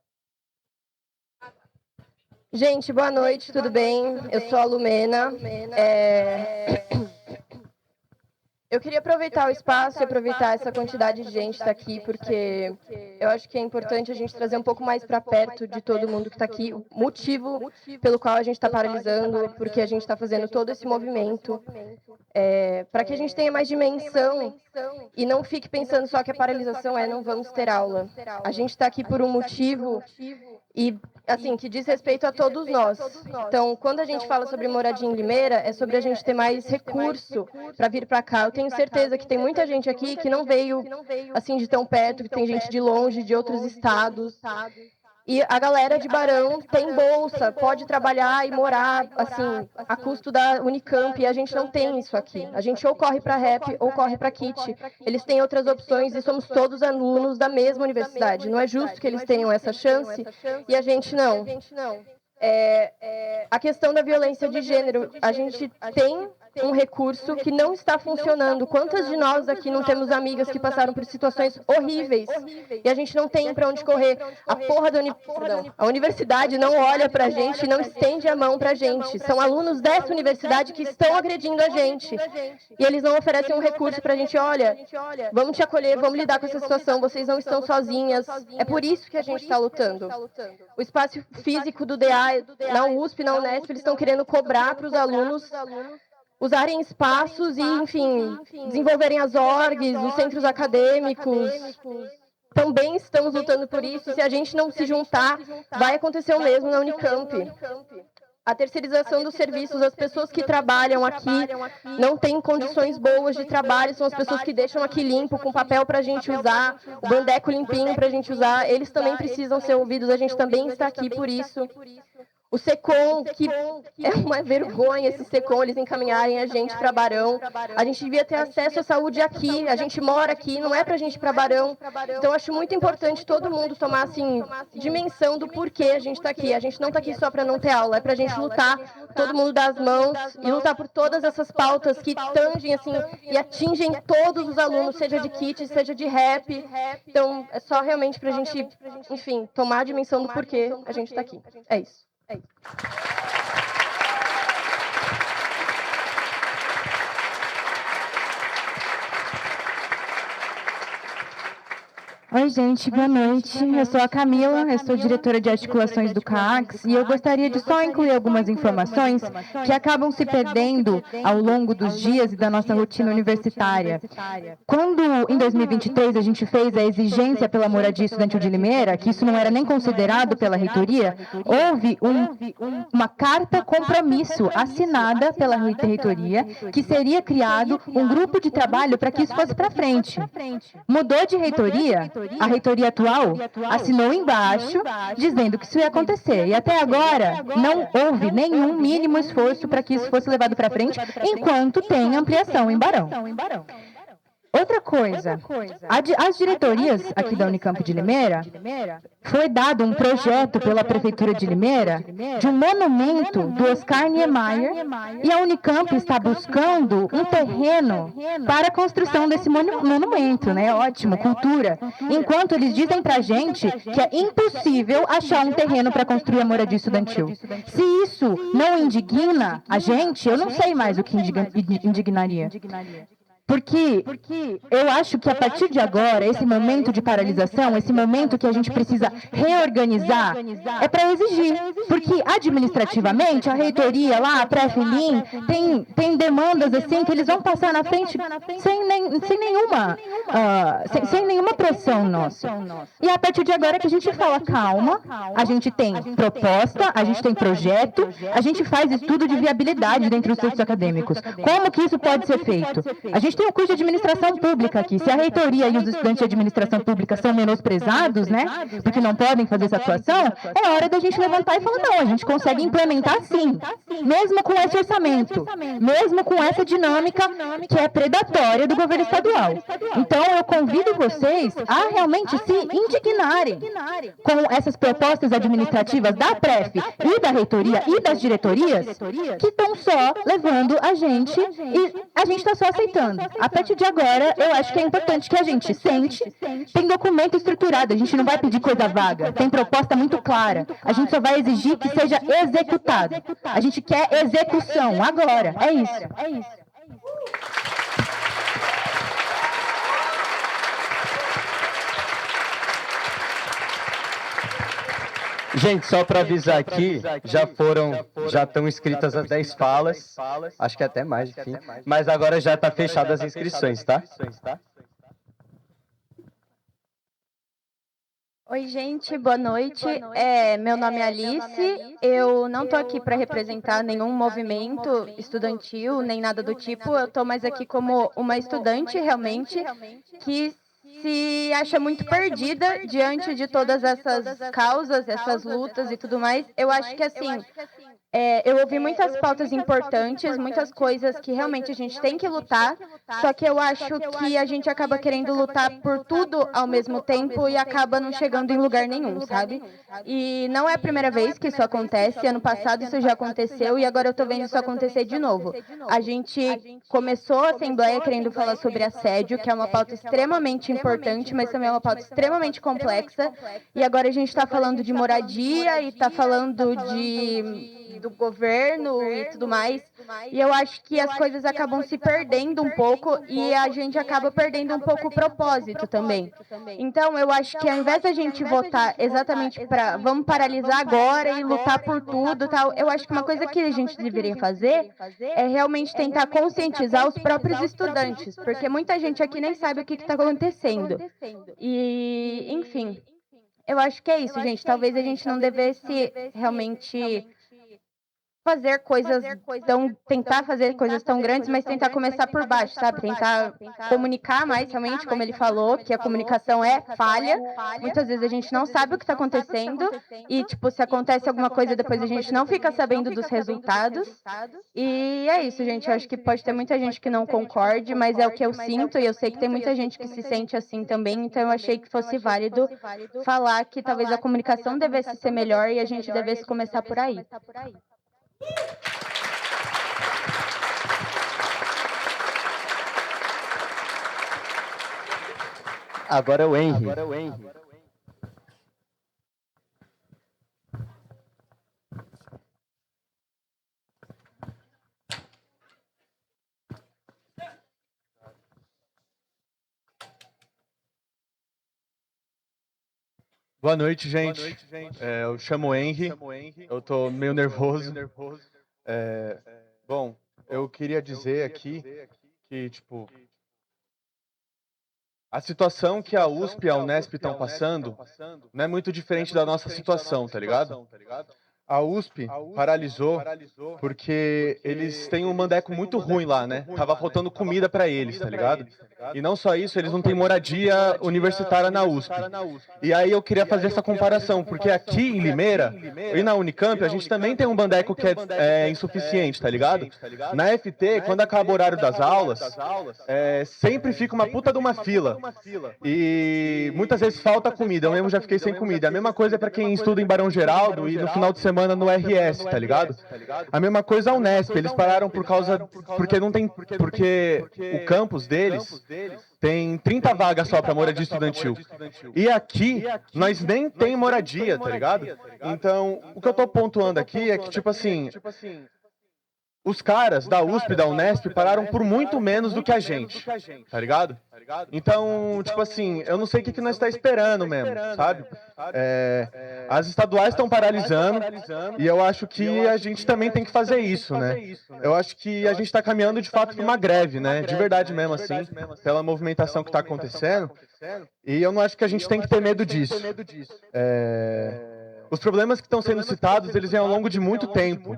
Gente, boa noite, tudo bem? Eu sou a Lumena. Eu queria aproveitar o espaço e aproveitar essa quantidade de gente que está aqui, porque eu acho que é importante a gente trazer um pouco mais para perto de todo mundo que está aqui, o motivo pelo qual a gente está paralisando, porque a gente está fazendo todo esse movimento, para que a gente tenha mais dimensão e não fique pensando só que a paralisação não vamos ter aula. A gente está aqui por um motivo e, assim, que diz respeito a todos nós. Então, quando a gente fala sobre moradia em Limeira, é sobre a gente ter mais recurso para vir para cá. Eu tenho certeza que tem muita gente aqui que não veio, assim, de tão perto, que tem gente de longe, de outros estados. E a galera de Barão tem bolsa, pode trabalhar e morar, assim, a custo da Unicamp, e a gente não tem isso aqui. A gente ou corre para Rep ou corre para Kit. Eles têm outras opções e somos todos alunos da mesma universidade. Não é justo que eles tenham essa chance e a gente não. A questão da violência de gênero, a gente tem um recurso que não está funcionando. Quantas de nós aqui não temos amigas que passaram por situações horríveis e a gente não tem para onde correr? A universidade não olha para a gente e não estende a mão para a gente. São alunos dessa universidade que estão agredindo a gente e eles não oferecem um recurso para a gente. Olha, vamos te acolher, vamos lidar com essa situação, vocês não estão sozinhas. É por isso que a gente está lutando. O espaço físico do DA, na USP, na Unesp, eles estão querendo cobrar para os alunos usarem espaços e, enfim, desenvolverem as orgs, os centros acadêmicos. Também estamos lutando por isso. Se a gente não se juntar, vai acontecer o mesmo na Unicamp. A terceirização dos serviços, as pessoas que trabalham aqui não têm condições boas de trabalho, são as pessoas que deixam aqui limpo, com papel para a gente usar, o bandeco limpinho para a gente usar. Eles também precisam ser ouvidos, a gente também está aqui por isso. O SECOM, que é uma vergonha esse SECOM, eles encaminharem a gente para Barão. A gente devia ter acesso à saúde aqui, a gente mora aqui, não é para a gente ir para Barão. Então, acho muito importante todo mundo tomar, assim, dimensão do porquê a gente está aqui. A gente não está aqui só para não ter aula, é para a gente lutar, todo mundo dar as mãos e lutar por todas essas pautas que tangem, assim, e atingem todos os alunos, seja de kit, seja de rap. Então, é só realmente para a gente, enfim, tomar a dimensão do porquê a gente está aqui. É isso. Oi, gente, boa noite. Eu sou a Camila, eu sou diretora de articulações do CAAX e eu gostaria de só incluir algumas informações que acabam se perdendo ao longo dos dias e da nossa rotina universitária. Quando, em 2023, a gente fez a exigência pela moradia estudantil de Limeira, que isso não era nem considerado pela reitoria, houve uma carta compromisso assinada pela reitoria que seria criado um grupo de trabalho para que isso fosse para frente. Mudou de reitoria, a reitoria atual assinou embaixo dizendo que isso ia acontecer. E até agora não houve nenhum mínimo esforço para que isso fosse levado para frente, enquanto tem ampliação em Barão. Outra coisa, as diretorias aqui da Unicamp de Limeira, foi dado um projeto pela Prefeitura de Limeira de um monumento do Oscar Niemeyer e a Unicamp está buscando um terreno para a construção desse monumento, né? Ótimo, cultura. Enquanto eles dizem pra gente que é impossível achar um terreno para construir a moradia estudantil. Se isso não indigna a gente, eu não sei mais o que indignaria. Porque eu acho que a partir de agora, esse momento de paralisação, esse momento que a gente precisa reorganizar, é para exigir. Porque administrativamente, a reitoria lá, a Pré-Filim, tem demandas assim que eles vão passar na frente sem nenhuma pressão nossa. E a partir de agora que a gente fala, calma, a gente tem proposta, a gente tem projeto, a gente faz estudo de viabilidade dentro dos centros acadêmicos. Como que isso pode ser feito? A gente tem um curso de administração pública aqui. Se a reitoria e os estudantes de administração pública são menosprezados, né, porque não podem fazer essa atuação, é hora da gente levantar e falar, não, a gente consegue implementar sim, mesmo com esse orçamento, mesmo com essa dinâmica que é predatória do governo estadual. Então, eu convido vocês a realmente se indignarem com essas propostas administrativas da PREF e da reitoria e das diretorias que estão só levando a gente e a gente está só aceitando. A partir de agora, eu acho que é importante que a gente sente, tem documento estruturado, a gente não vai pedir coisa vaga, tem proposta muito clara, a gente só vai exigir que seja executado. A gente quer execução, agora, é isso. Gente, só para avisar aqui, já estão inscritas as 10 falas, acho que até mais, enfim, mas agora já está fechada as inscrições, tá? Oi, gente, boa noite. Meu nome é Alice. Eu não estou aqui para representar nenhum movimento estudantil, nem nada do tipo. Eu estou mais aqui como uma estudante, realmente, que se acha muito perdida diante de todas essas causas, essas lutas e tudo mais. Eu acho que, assim, eu ouvi muitas pautas importantes, muitas coisas que realmente a gente tem que lutar, só que eu acho que a gente acaba querendo lutar por tudo ao mesmo tempo e acaba não chegando em lugar nenhum, sabe? E não é a primeira vez que isso acontece, ano passado isso já aconteceu e agora eu tô vendo isso acontecer de novo. A gente começou a Assembleia querendo falar sobre assédio, que é uma pauta extremamente importante, mas também é uma pauta extremamente complexa, e agora a gente está falando de moradia e está falando do governo e tudo mais, e eu acho que as coisas acabam se perdendo um pouco e a gente acaba perdendo um pouco o propósito também. Então, eu acho que ao invés da gente votar exatamente para vamos paralisar agora e lutar por tudo, tal, eu acho que uma coisa que a gente deveria fazer é realmente tentar conscientizar os próprios estudantes, porque muita gente aqui nem sabe o que está acontecendo. E, enfim, eu acho que é isso, gente. Talvez a gente não devesse realmente fazer coisas tentar fazer coisas tão grandes, mas tentar começar por baixo, sabe? Tentar comunicar mais realmente, como ele falou, que a comunicação é falha. Muitas vezes a gente não sabe o que está acontecendo e, tipo, se acontece alguma coisa depois a gente não fica sabendo dos resultados. E é isso, gente. Eu acho que pode ter muita gente que não concorde, mas é o que eu sinto e eu sei que tem muita gente que se sente assim também, então eu achei que fosse válido falar que talvez a comunicação devesse ser melhor e a gente devesse começar por aí. Agora é o Henry. Boa noite, gente. Eu chamo Henry. Eu tô meio nervoso. Bom, eu queria dizer aqui que, tipo, a situação que a USP e a Unesp estão passando não é muito diferente da nossa situação, tá ligado? A USP paralisou porque eles têm um mandeco muito ruim lá, né? Tava faltando comida para eles, tá ligado? E não só isso, eles não têm moradia universitária na USP. E aí eu queria fazer essa comparação, porque aqui em Limeira e na Unicamp a gente também tem um mandeco que é insuficiente, tá ligado? Na FT, quando acaba o horário das aulas, sempre fica uma puta de uma fila. E muitas vezes falta comida, eu mesmo já fiquei sem comida. A mesma coisa é pra quem estuda em Barão Geraldo e no final de semana no RS, tá ligado? A mesma coisa a Unesp, eles pararam porque o campus deles tem 30 vagas só pra moradia estudantil. E aqui, nós nem tem moradia, tá ligado? Então, o que eu tô pontuando aqui é que, tipo assim, os caras da USP e da Unesp pararam por muito menos do que a gente, tá ligado? Então, tipo assim, eu não sei o que nós está esperando mesmo, sabe? As estaduais estão paralisando e eu acho que a gente também tem que fazer isso, né? Eu acho que a gente está caminhando de fato para uma greve, né? De verdade mesmo, assim, pela movimentação que está acontecendo. E eu não acho que a gente tem que ter medo disso. Os problemas que estão sendo citados, eles vêm ao longo de muito tempo.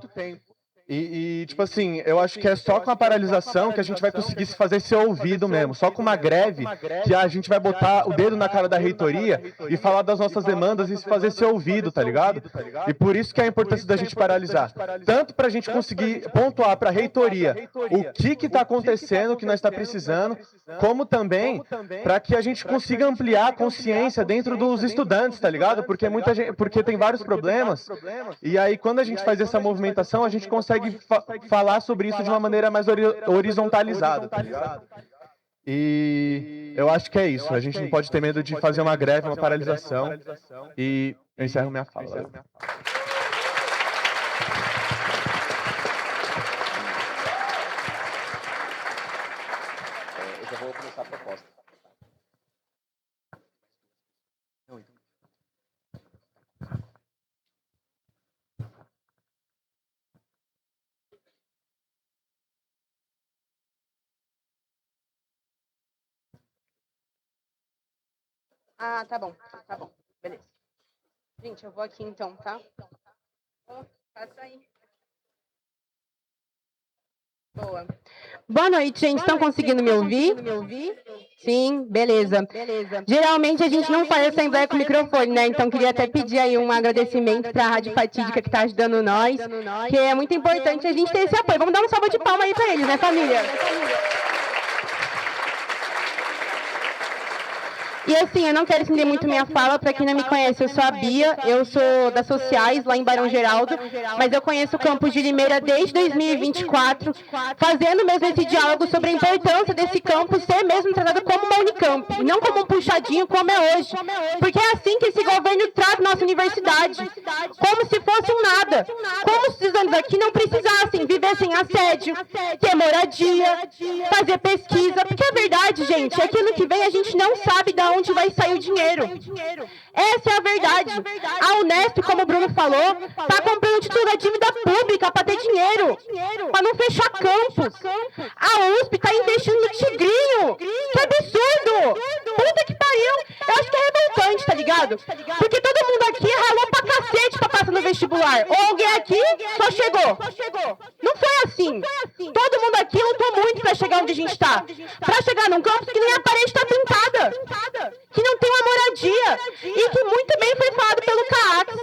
E, tipo assim, eu acho que é só com a paralisação que a gente vai conseguir se fazer ser ouvido mesmo. Só com uma greve que a gente vai botar o dedo na cara da reitoria e falar das nossas demandas e se fazer ser ouvido, tá ligado? E por isso que é a importância da gente paralisar. Tanto pra gente conseguir pontuar pra reitoria o que tá acontecendo, o que nós está precisando, como também para que a gente consiga ampliar a consciência dentro dos estudantes, tá ligado? Porque tem vários problemas. E aí, quando a gente faz essa movimentação, a gente consegue falar sobre isso de uma maneira mais horizontalizada, tá ligado? E eu acho que é isso. A gente não pode ter medo de fazer uma greve, uma paralisação. E eu encerro minha fala. Eu já vou começar a proposta. Ah, tá bom, beleza. Gente, eu vou aqui então, tá? Passa aí. Boa. Boa noite, gente. Estão conseguindo me ouvir? Sim, beleza. Geralmente a gente não faz assembleia com microfone, né? Então queria até pedir aí um agradecimento para a Rádio Fatídica que está ajudando nós, que é muito importante a gente ter esse apoio. Vamos dar uma salva de palmas aí para eles, né, família? E assim, eu não quero estender muito minha fala, para quem não me conhece, eu sou a Bia, eu sou das Sociais, lá em Barão Geraldo, mas eu conheço o campus de Limeira desde 2024, fazendo mesmo esse diálogo sobre a importância desse campus ser mesmo tratado como uma Unicamp, e não como um puxadinho como é hoje, porque é assim que esse governo trata nossa universidade, como se fosse um nada, como se os estudantes aqui não precisassem viver sem assédio, ter moradia, fazer pesquisa, porque a verdade, gente, é que ano que vem a gente não sabe de onde vai sair o dinheiro. Essa é a verdade. A Unesp, como o Bruno falou, está comprando título da dívida pública para ter dinheiro, para não fechar campus. A USP está investindo no Tigrinho. Que absurdo! Puta que pariu! Eu acho que é revoltante, tá ligado? Porque todo mundo aqui ralou pra cacete pra passar no vestibular. Ou alguém aqui só chegou. situação onde a gente está, para chegar num campus que nem a parede está pintada, que não tem uma moradia, e que muito bem foi falado pelo CAAX.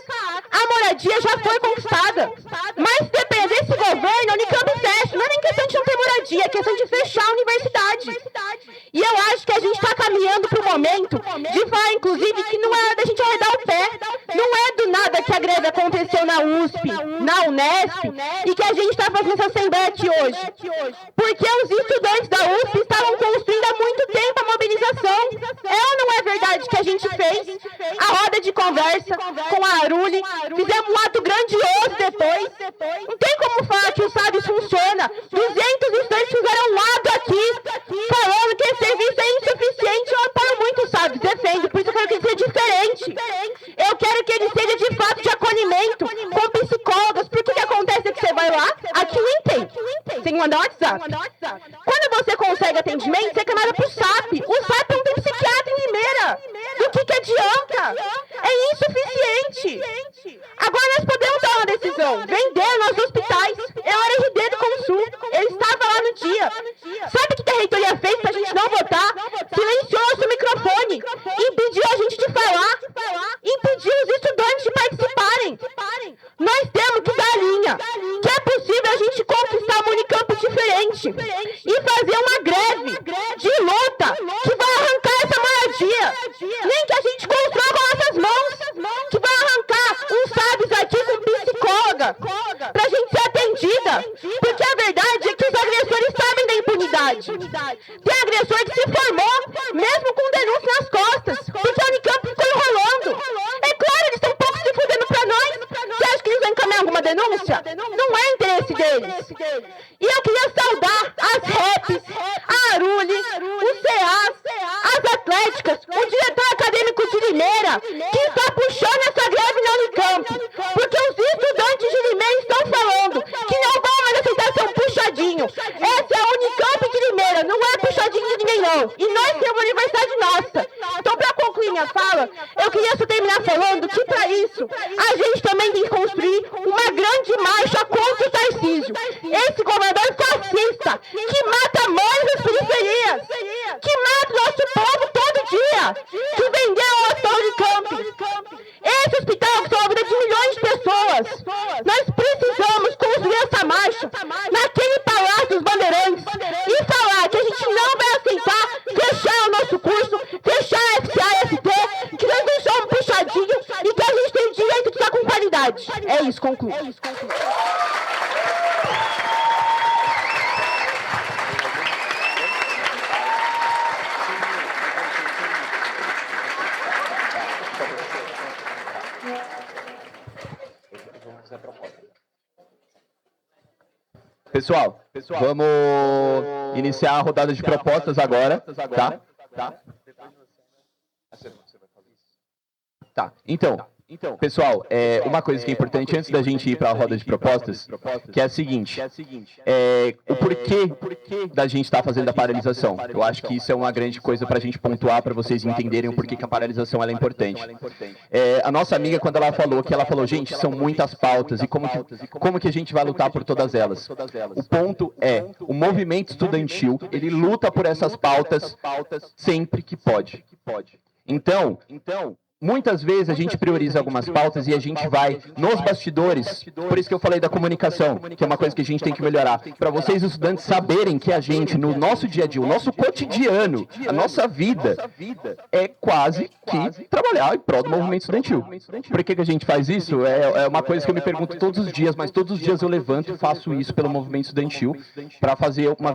A moradia já foi conquistada, mas se depender desse governo, a Unicamp fecha. Não é nem questão de não ter moradia, é questão de fechar a universidade. E eu acho que a gente está caminhando para o momento de falar, inclusive, que não é hora da gente arredar o pé. Não é do nada que a greve aconteceu na USP, na Unesp, e que a gente está fazendo essa assembleia aqui hoje. Porque os estudantes da USP estavam construindo há muito tempo a mobilização. É ou não é verdade que a gente fez a roda de conversa com a Aruli, fizemos um ato grandioso depois. Não tem como falar que o SABS funciona. 200 estudantes fizeram um ato aqui, falando que esse serviço é insuficiente. Eu apoio muito o SABS, defendo, por isso eu quero que ele seja diferente. Eu quero que ele seja de fato de acolhimento, com psicólogos, porque o que acontece é que você vai lá, aqui nem tem. Você tem que mandar um WhatsApp. Quando você consegue atendimento, você é chamada pro SAP. O SAP não tem psiquiatra em Limeira. Do que adianta? É insuficiente. Agora nós podemos dar uma decisão. Vender nossos hospitais. É hora de RD do Consul. Ele estava lá no dia. Sabe o que a reitoria fez pra gente não votar? Silenciou nosso microfone. Impediu a gente de falar. Impediu os estudantes de participarem. Nós temos que dar a linha. Que é possível a gente conquistar uma Unicamp diferente. E fazer uma greve de luta que vai arrancar essa moradia. Nem que a gente constrói com nossas mãos. Que vai arrancar um SABS aqui com psicóloga. Pra gente ser atendida. Porque a verdade é que os agressores sabem da impunidade. Tem agressor que se formou, mesmo com denúncia nas costas. Porque a Unicamp ficou enrolando. É claro, eles estão um pouco se fudendo pra nós. Você acha que eles vão encaminhar alguma denúncia? Não é interesse deles. E eu queria saudar as REPs, a Aruli, o CEAS, as atléticas, o diretor acadêmico de Limeira, que está puxando essa greve na Unicamp. Porque os estudantes de Limeira estão falando que não vão mais aceitar ser um puxadinho. Essa é a Unicamp de Limeira, não é puxadinho de ninguém não. E nós temos uma universidade nossa. Então, para concluir minha fala, eu queria só terminar falando que, para isso, a gente também tem que construir uma grande marcha contra o Tarcísio. Esse governador fascista que mata mães das periferias, que mata o nosso povo todo dia, que vendeu o hospital de Unicamp. Esse hospital salva a vida de milhões de pessoas. Nós precisamos construir essa marcha naquele Palácio dos Bandeirantes e falar que a gente não vai aceitar fechar o nosso curso, fechar a FCA e FT, que nós não somos puxadinhos e que a gente tem o direito de estar com qualidade. É isso, concluo. Pessoal, vamos iniciar a rodada de propostas agora, tá? Tá, então, pessoal, uma coisa que é importante antes da gente ir para a roda de propostas, que é a seguinte, o porquê da gente estar fazendo a paralisação. Eu acho que isso é uma grande coisa para a gente pontuar, para vocês entenderem o porquê que a paralisação ela é importante. A nossa amiga, quando ela falou, gente, são muitas pautas, e como que a gente vai lutar por todas elas? O ponto é, o movimento estudantil, ele luta por essas pautas sempre que pode. Então, muitas vezes a gente prioriza algumas pautas e a gente vai nos bastidores, por isso que eu falei da comunicação, que é uma coisa que a gente tem que melhorar, para vocês estudantes saberem que a gente, no nosso dia a dia, o nosso cotidiano, a nossa vida, é quase que trabalhar em prol do movimento estudantil. Por que a gente faz isso? É uma coisa que eu me pergunto todos os dias, mas todos os dias eu levanto e faço isso pelo movimento estudantil, para fazer uma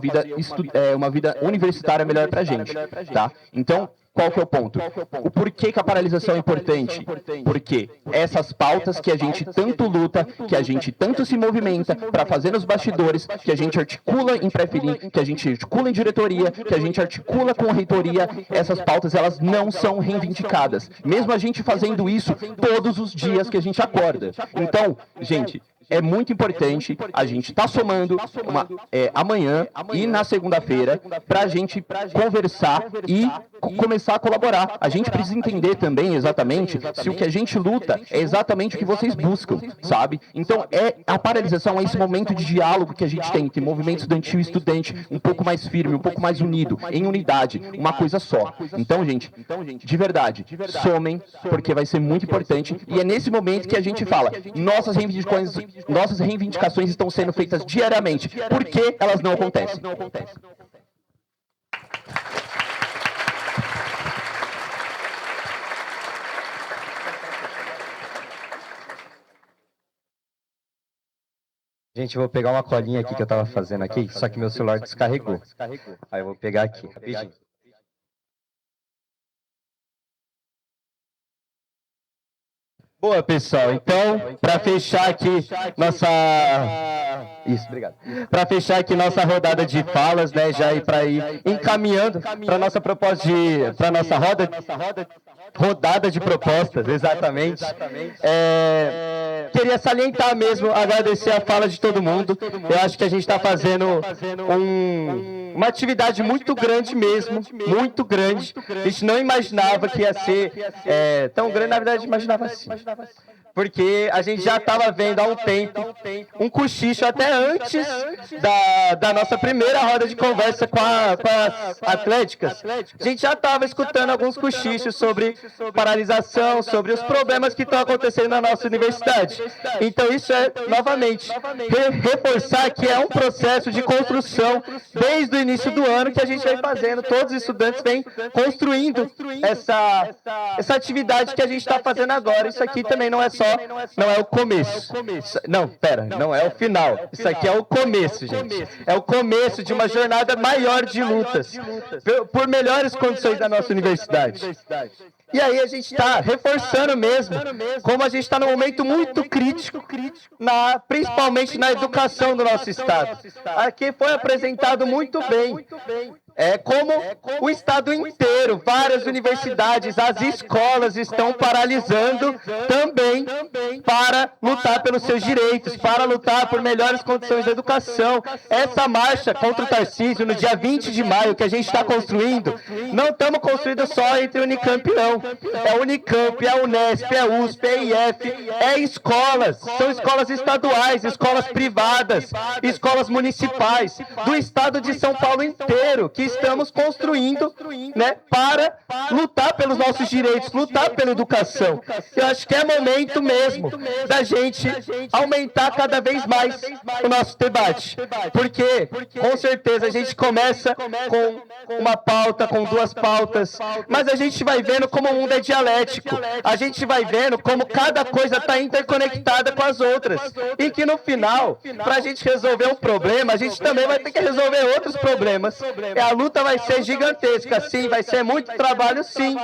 vida universitária melhor para a gente, tá? Então, qual que é o ponto? O porquê que a paralisação é importante? Porque essas pautas que a gente tanto luta, que a gente tanto se movimenta para fazer nos bastidores, que a gente articula em pré-filim, que a gente articula em diretoria, que a gente articula com a reitoria, essas pautas elas não são reivindicadas. Mesmo a gente fazendo isso todos os dias que a gente acorda. Então, gente, é muito importante a gente estar somando amanhã e na segunda-feira para a gente conversar e começar a colaborar. A gente precisa entender também exatamente se o que a gente luta é exatamente o que vocês buscam, sabe? Então, a paralisação é esse momento de diálogo que a gente tem entre movimento estudantil e estudante um pouco mais firme, um pouco mais unido, em unidade, uma coisa só. Então, gente, de verdade, somem, porque vai ser muito importante. E é nesse momento que a gente fala, nossas reivindicações estão sendo feitas diariamente. Por que elas não acontecem? Gente, eu vou pegar uma colinha aqui que eu tava fazendo aqui, só que meu celular descarregou. Aí eu vou pegar aqui, rapidinho. Boa, pessoal. Então, para fechar aqui nossa... Isso, obrigado. Para fechar aqui nossa rodada de falas, né, já ir para ir encaminhando para nossa proposta de... para nossa rodada de propostas, exatamente. Queria salientar mesmo, agradecer a fala de todo mundo. Eu acho que a gente está fazendo uma atividade muito grande mesmo, muito grande. A gente não imaginava que ia ser tão grande, na verdade imaginava assim. Porque a gente já estava vendo há um tempo um cochicho até antes da nossa primeira roda de conversa com as atléticas. A gente já estava escutando alguns cochichos sobre paralisação, sobre os problemas que estão acontecendo na nossa universidade. Então isso é, novamente, reforçar que é um processo de construção desde o início do ano que a gente vem fazendo. Todos os estudantes vêm construindo essa atividade que a gente está fazendo agora. Isso aqui também não é o começo. Não é o final. Isso aqui é o começo, gente. É o começo de uma jornada maior de lutas por melhores condições da nossa universidade. E aí a gente está reforçando mesmo, como a gente está num momento muito crítico, principalmente na educação do nosso estado. Aqui foi apresentado muito bem. Como o estado inteiro, várias universidades, as escolas estão paralisando também para lutar pelos seus direitos, para lutar por melhores condições de educação. Essa marcha contra o Tarcísio, no dia 20 de maio, que a gente está construindo, não estamos construindo só entre Unicamp, não. É Unicamp, é Unesp, é USP, é IF, é escolas. São escolas estaduais, escolas privadas, escolas municipais, do estado de São Paulo inteiro, que estamos construindo, né, para lutar pelos nossos direitos, lutar pela educação. Eu acho que é momento mesmo da gente aumentar cada vez mais o nosso debate. Porque, com certeza, a gente começa com uma pauta, com duas pautas, mas a gente vai vendo como o mundo é dialético. A gente vai vendo como cada coisa está interconectada com as outras. E que no final, para a gente resolver um problema, a gente também vai ter que resolver outros problemas. A luta vai ser gigantesca, sim, vai ser muito trabalho, sim,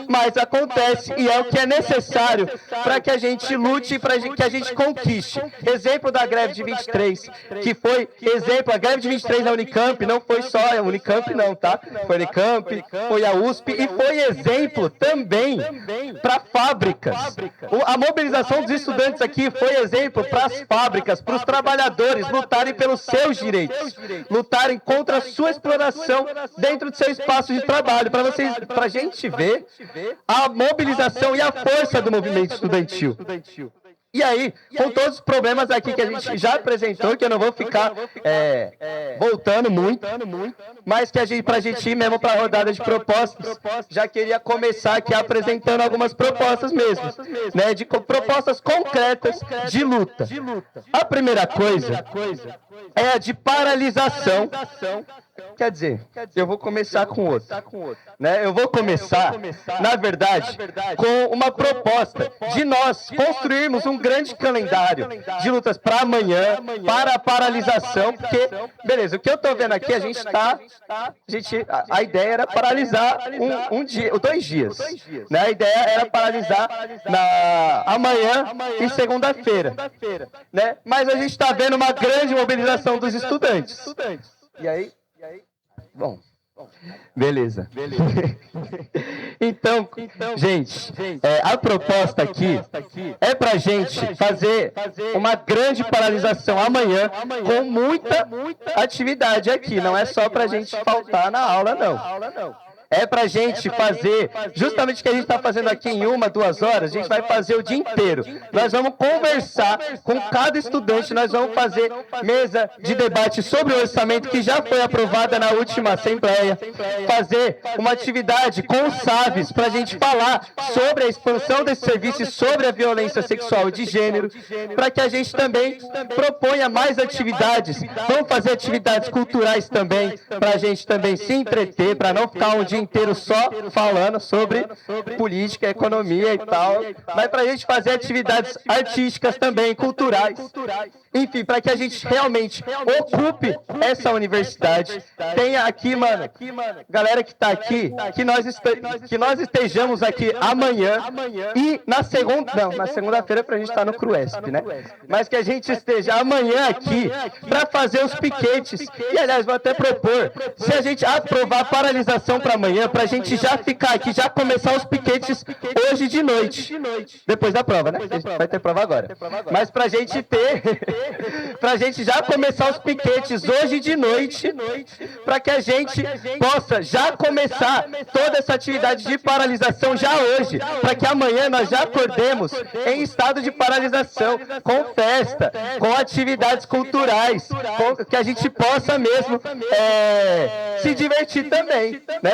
mas acontece e é o que é necessário para que a gente lute e para que a gente conquiste. Exemplo da greve de 23, que foi exemplo, a greve de 23 na Unicamp não foi só a Unicamp não, tá? Foi a Unicamp, foi a USP e foi exemplo também para fábricas. A mobilização dos estudantes aqui foi exemplo para as fábricas, para os trabalhadores lutarem pelos seus direitos, lutarem contra a sua exploração dentro do seu espaço de trabalho, para a gente ver a mobilização e a força do movimento estudantil. E aí, com todos os problemas aqui que a gente já apresentou, que eu não vou ficar voltando muito, mas que pra gente ir mesmo para a rodada de propostas, já queria começar aqui apresentando algumas propostas mesmo, né, de propostas concretas de luta. A primeira coisa é a de paralisação. Quer dizer, eu vou começar com outra, né? Eu vou começar, na verdade, com uma proposta de nós construirmos um grande calendário de lutas para amanhã, para a paralisação, porque, beleza, o que eu estou vendo aqui, a ideia era paralisar um dia, 2 dias, né? A ideia era paralisar amanhã e segunda-feira, né? Mas a gente está vendo uma grande mobilização dos estudantes. E aí? Bom, beleza. Então, gente, a proposta aqui é pra gente fazer uma grande paralisação amanhã com muita atividade aqui. Não é só pra gente faltar na aula, não. É pra gente fazer justamente o que a gente está fazendo aqui em 1, 2 horas, a gente vai fazer o dia inteiro. Nós vamos conversar com cada estudante, nós vamos fazer mesa de debate sobre o orçamento que já foi aprovada na última Assembleia, fazer uma atividade com os SAVs para a gente falar sobre a expansão desse serviço e sobre a violência sexual e de gênero, para que a gente também proponha mais atividades. Vamos fazer atividades culturais também, para a gente também se entreter, para não ficar um dia inteiro só falando sobre política, economia e tal, mas para a gente fazer atividades artísticas também, culturais, enfim, para que a gente realmente ocupe essa universidade. Tenha aqui, mano, galera que tá aqui, que nós estejamos aqui amanhã e na segunda-feira pra gente estar no CRUESP, né? Mas que a gente esteja amanhã aqui para fazer os piquetes. E aliás, vou até propor, se a gente aprovar a paralisação para amanhã, pra gente já ficar aqui, já começar os piquetes hoje de noite. Depois da prova, né? Vai ter prova agora. Mas pra gente ter, pra gente já começar os piquetes hoje de noite, para que a gente possa já começar toda essa atividade de paralisação já hoje, para que amanhã nós já acordemos em estado de paralisação, com festa, com atividades culturais, que a gente possa mesmo se divertir também, né?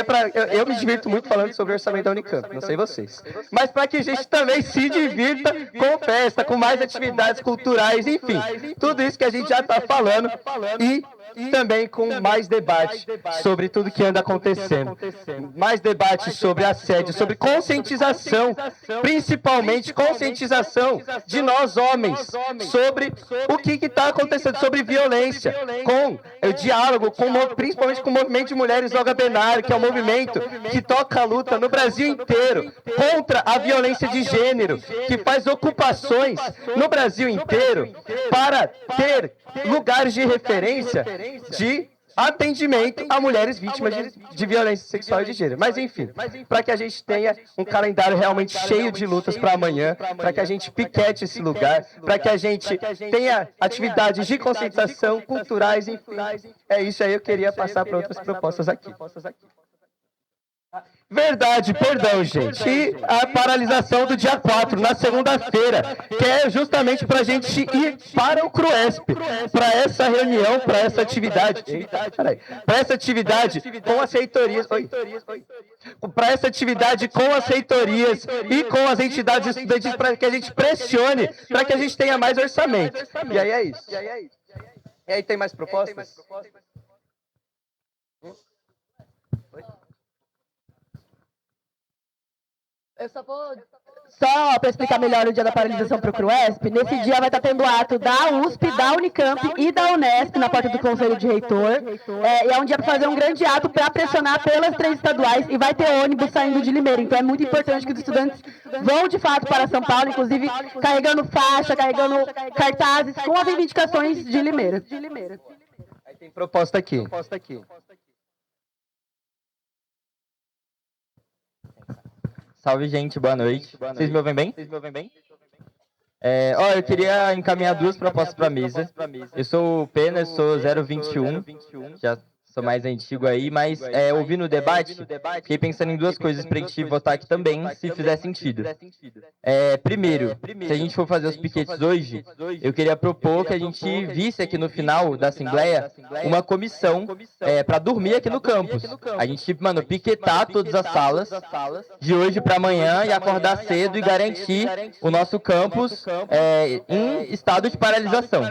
Eu me divirto muito falando sobre o orçamento da Unicamp, não sei vocês. Mas para que a gente também se divirta com festa, com mais atividades culturais, enfim. Tudo isso que a gente já está falando e também com mais debate sobre tudo que anda acontecendo. Mais debate sobre assédio, sobre conscientização, principalmente conscientização de nós homens, sobre o que está acontecendo, sobre violência, com o diálogo, principalmente com o movimento de mulheres Olga Benário, que é um movimento que toca a luta no Brasil inteiro contra a violência de gênero, que faz ocupações no Brasil inteiro para ter lugares de referência de atendimento a mulheres vítimas de violência sexual e de gênero. Mas enfim, para que a gente tenha um calendário realmente cheio de lutas para amanhã, para que a gente piquete esse lugar, para que a gente tenha atividades de conscientização, culturais, enfim. É isso aí, eu queria passar para outras propostas aqui. Verdade, perdão, gente. E a paralisação do dia 4, na segunda-feira, que é justamente para a gente ir para o CRUESP, para essa reunião, para essa atividade. Para essa atividade com as reitorias. Para essa atividade com as reitorias e com as entidades estudantis, para que a gente pressione, para que a gente tenha mais orçamento. E aí é isso. E aí tem mais propostas? Eu só vou... Só para explicar melhor o dia da paralisação para o CRUESP, nesse dia vai estar tendo ato da USP, da Unicamp e da Unesp na porta do Conselho de Reitor. E é um dia para fazer um grande ato para pressionar pelas 3 estaduais e vai ter ônibus saindo de Limeira. Então é muito importante que os estudantes vão de fato para São Paulo, inclusive carregando faixa, carregando cartazes com as reivindicações de Limeira. Aí tem proposta aqui. Salve, gente, boa noite. Vocês me ouvem bem? Eu queria encaminhar 2 propostas para a mesa. Eu sou o Pena, eu sou 021, já sou mais antigo aí, mas ouvindo o debate, fiquei pensando em 2 coisas para a gente votar aqui também, se fizer sentido. Primeiro, se a gente for fazer os piquetes hoje, eu queria propor que a gente visse aqui no final da Assembleia uma comissão para dormir aqui no campus. A gente, piquetar todas as salas de hoje para amanhã e acordar cedo e garantir o nosso campus em estado de paralisação.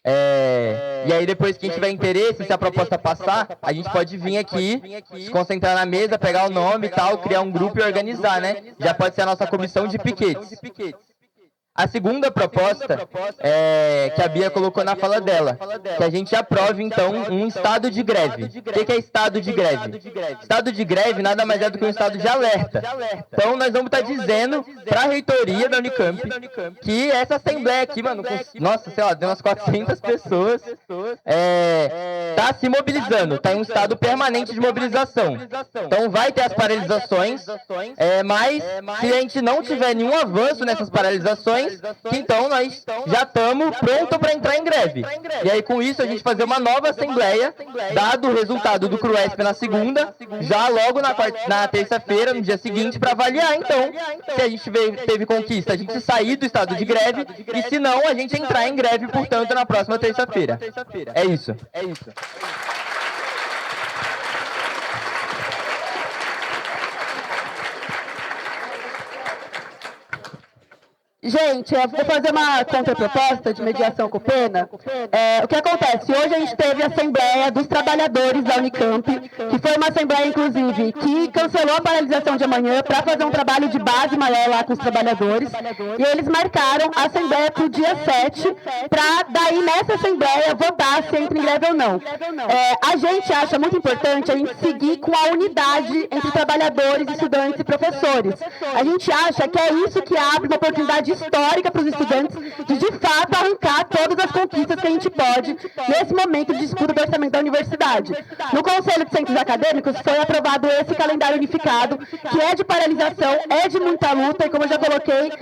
E aí depois, quem tiver interesse, se a proposta passar, a gente pode vir aqui, se concentrar na mesa, pegar o nome e tal, criar um grupo e organizar, né? Já pode ser a nossa comissão de piquetes. A segunda proposta é que a Bia colocou na fala dela, que a gente aprove, então, um estado de greve. O que é estado de greve? Estado de greve nada mais é do que um estado de alerta. Então, nós vamos estar dizendo para a reitoria da Unicamp que essa assembleia aqui, mano, nossa, sei lá, deu umas 400 pessoas, tá se mobilizando, tá em um estado permanente de mobilização. Então, vai ter as paralisações, mas se a gente não tiver nenhum avanço nessas paralisações, que então nós já estamos prontos para entrar em greve. E aí, com isso, a gente fazer uma nova assembleia, dado o resultado do CRUESP na segunda, já logo na terça-feira, no dia seguinte, para avaliar, então, se a gente teve conquista, a gente sair do estado de greve, e se não, a gente entrar em greve, portanto, na próxima terça-feira. É isso. Gente, eu vou fazer uma contraproposta de mediação com pena. O que acontece? Hoje a gente teve a Assembleia dos Trabalhadores da Unicamp, que foi uma Assembleia, inclusive, que cancelou a paralisação de amanhã para fazer um trabalho de base maior lá com os trabalhadores. E eles marcaram a Assembleia para o dia 7, para daí nessa Assembleia votar se entra em greve ou não. A gente acha muito importante a gente seguir com a unidade entre trabalhadores, estudantes e professores. A gente acha que é isso que abre uma oportunidade histórica para os estudantes de fato arrancar todas as conquistas que a gente pode nesse momento de disputa do orçamento da universidade. No Conselho de Centros Acadêmicos foi aprovado esse calendário unificado, que é de paralisação, é de muita luta, e como eu já coloquei,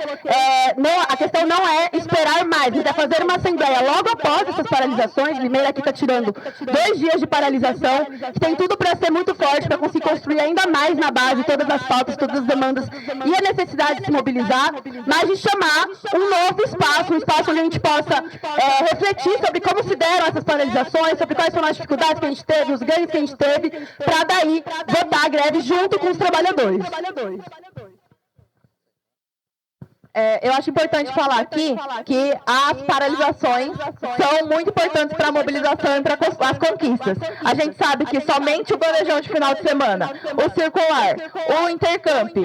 a questão não é esperar mais, mas é fazer uma assembleia logo após essas paralisações. Limeira aqui está tirando 2 dias de paralisação, que tem tudo para ser muito forte, para conseguir construir ainda mais na base todas as pautas, todas as demandas e a necessidade de se mobilizar, mas de chamar um novo espaço, um espaço onde a gente possa refletir sobre como se deram essas paralisações, sobre quais foram as dificuldades que a gente teve, os ganhos que a gente teve, para daí votar a greve junto com os trabalhadores. Eu acho importante falar aqui que as paralisações são muito importantes para a mobilização e para as conquistas. A gente sabe que somente o bandejão de final de semana, o circular, o intercamp,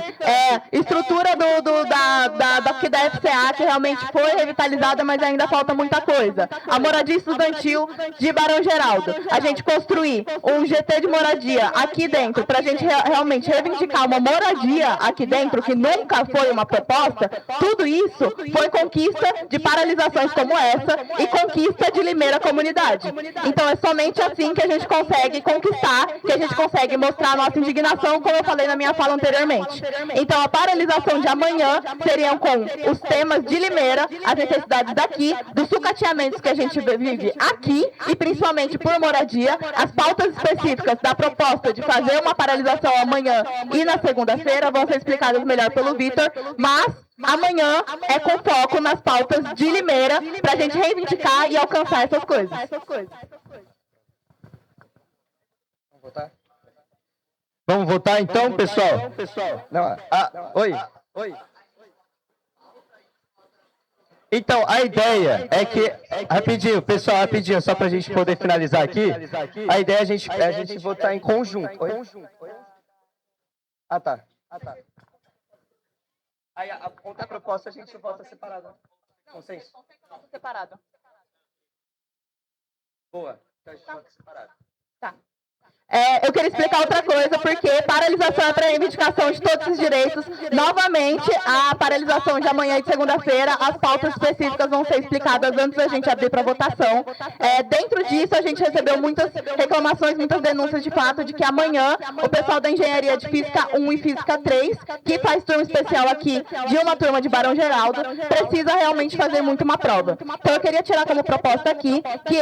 estrutura da FCA, que realmente foi revitalizada, mas ainda falta muita coisa. A moradia estudantil de Barão Geraldo. A gente construir um GT de moradia aqui dentro, para a gente realmente reivindicar uma moradia aqui dentro, que nunca foi uma proposta. Tudo isso foi conquista de paralisações como essa e conquista de Limeira Comunidade. Então é somente assim que a gente consegue conquistar, que a gente consegue mostrar a nossa indignação, como eu falei na minha fala anteriormente. Então a paralisação de amanhã seriam com os temas de Limeira, as necessidades daqui, dos sucateamentos que a gente vive aqui e principalmente por moradia, as pautas específicas da proposta de fazer uma paralisação amanhã e na segunda-feira vão ser explicadas melhor pelo Vitor, mas amanhã é com foco nas pautas de Limeira, para a gente reivindicar e alcançar essas coisas. Vamos votar então, pessoal? Oi. Então, a ideia é que... Rapidinho, pessoal, rapidinho, só para a gente poder finalizar aqui. A ideia é a gente votar em conjunto. Ah, tá. Aí a contraproposta a gente vota separado. Consenso? Separado. Boa. Então a gente vota separado. Tá. Eu queria explicar outra coisa, porque paralisação é para reivindicação de todos os direitos. Novamente, a paralisação de amanhã e de segunda-feira, as pautas específicas vão ser explicadas antes da gente abrir para votação. Dentro disso, a gente recebeu muitas reclamações, muitas denúncias de fato de que amanhã o pessoal da Engenharia de Física 1 e Física 3, que faz turma especial aqui de uma turma de Barão Geraldo, precisa realmente fazer muito uma prova. Então eu queria tirar como proposta aqui que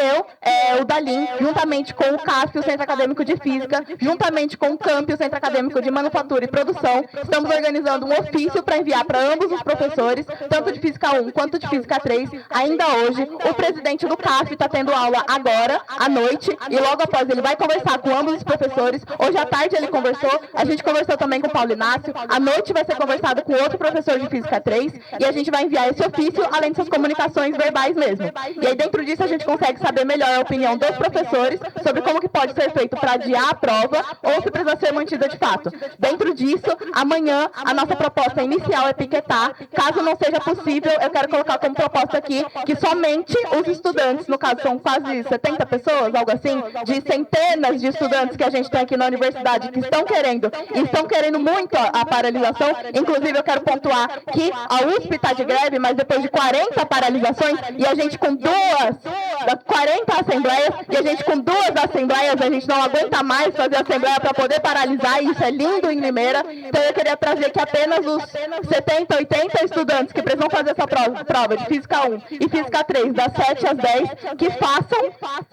o Dalim, juntamente com o CAF, o Centro Acadêmico de Física, juntamente com o CAMP, o Centro Acadêmico de Manufatura e Produção, estamos organizando um ofício para enviar para ambos os professores, tanto de Física 1 quanto de Física 3, ainda hoje. O presidente do CAF está tendo aula agora, à noite, e logo após ele vai conversar com ambos os professores. Hoje à tarde ele conversou, a gente conversou também com o Paulo Inácio, à noite vai ser conversado com outro professor de Física 3, e a gente vai enviar esse ofício, além dessas comunicações verbais mesmo. E aí dentro disso a gente consegue saber melhor a opinião dos professores sobre como que pode ser feito para adiar a prova ou se precisa ser mantida de fato. Dentro disso, amanhã, a nossa proposta inicial é piquetar. Caso não seja possível, eu quero colocar como proposta aqui que somente os estudantes, no caso são quase 70 pessoas, algo assim, de centenas de estudantes que a gente tem aqui na universidade que estão querendo muito a paralisação. Inclusive, eu quero pontuar que a USP está de greve, mas depois de 40 paralisações, e a gente com 40 assembleias, e a gente com 2 assembleias, a gente não aguenta mais fazer assembleia para poder paralisar, e isso é lindo em Limeira. Então, eu queria trazer que apenas os 70, 80 estudantes que precisam fazer essa prova de Física 1 e Física 3, das 7 às 10, que façam,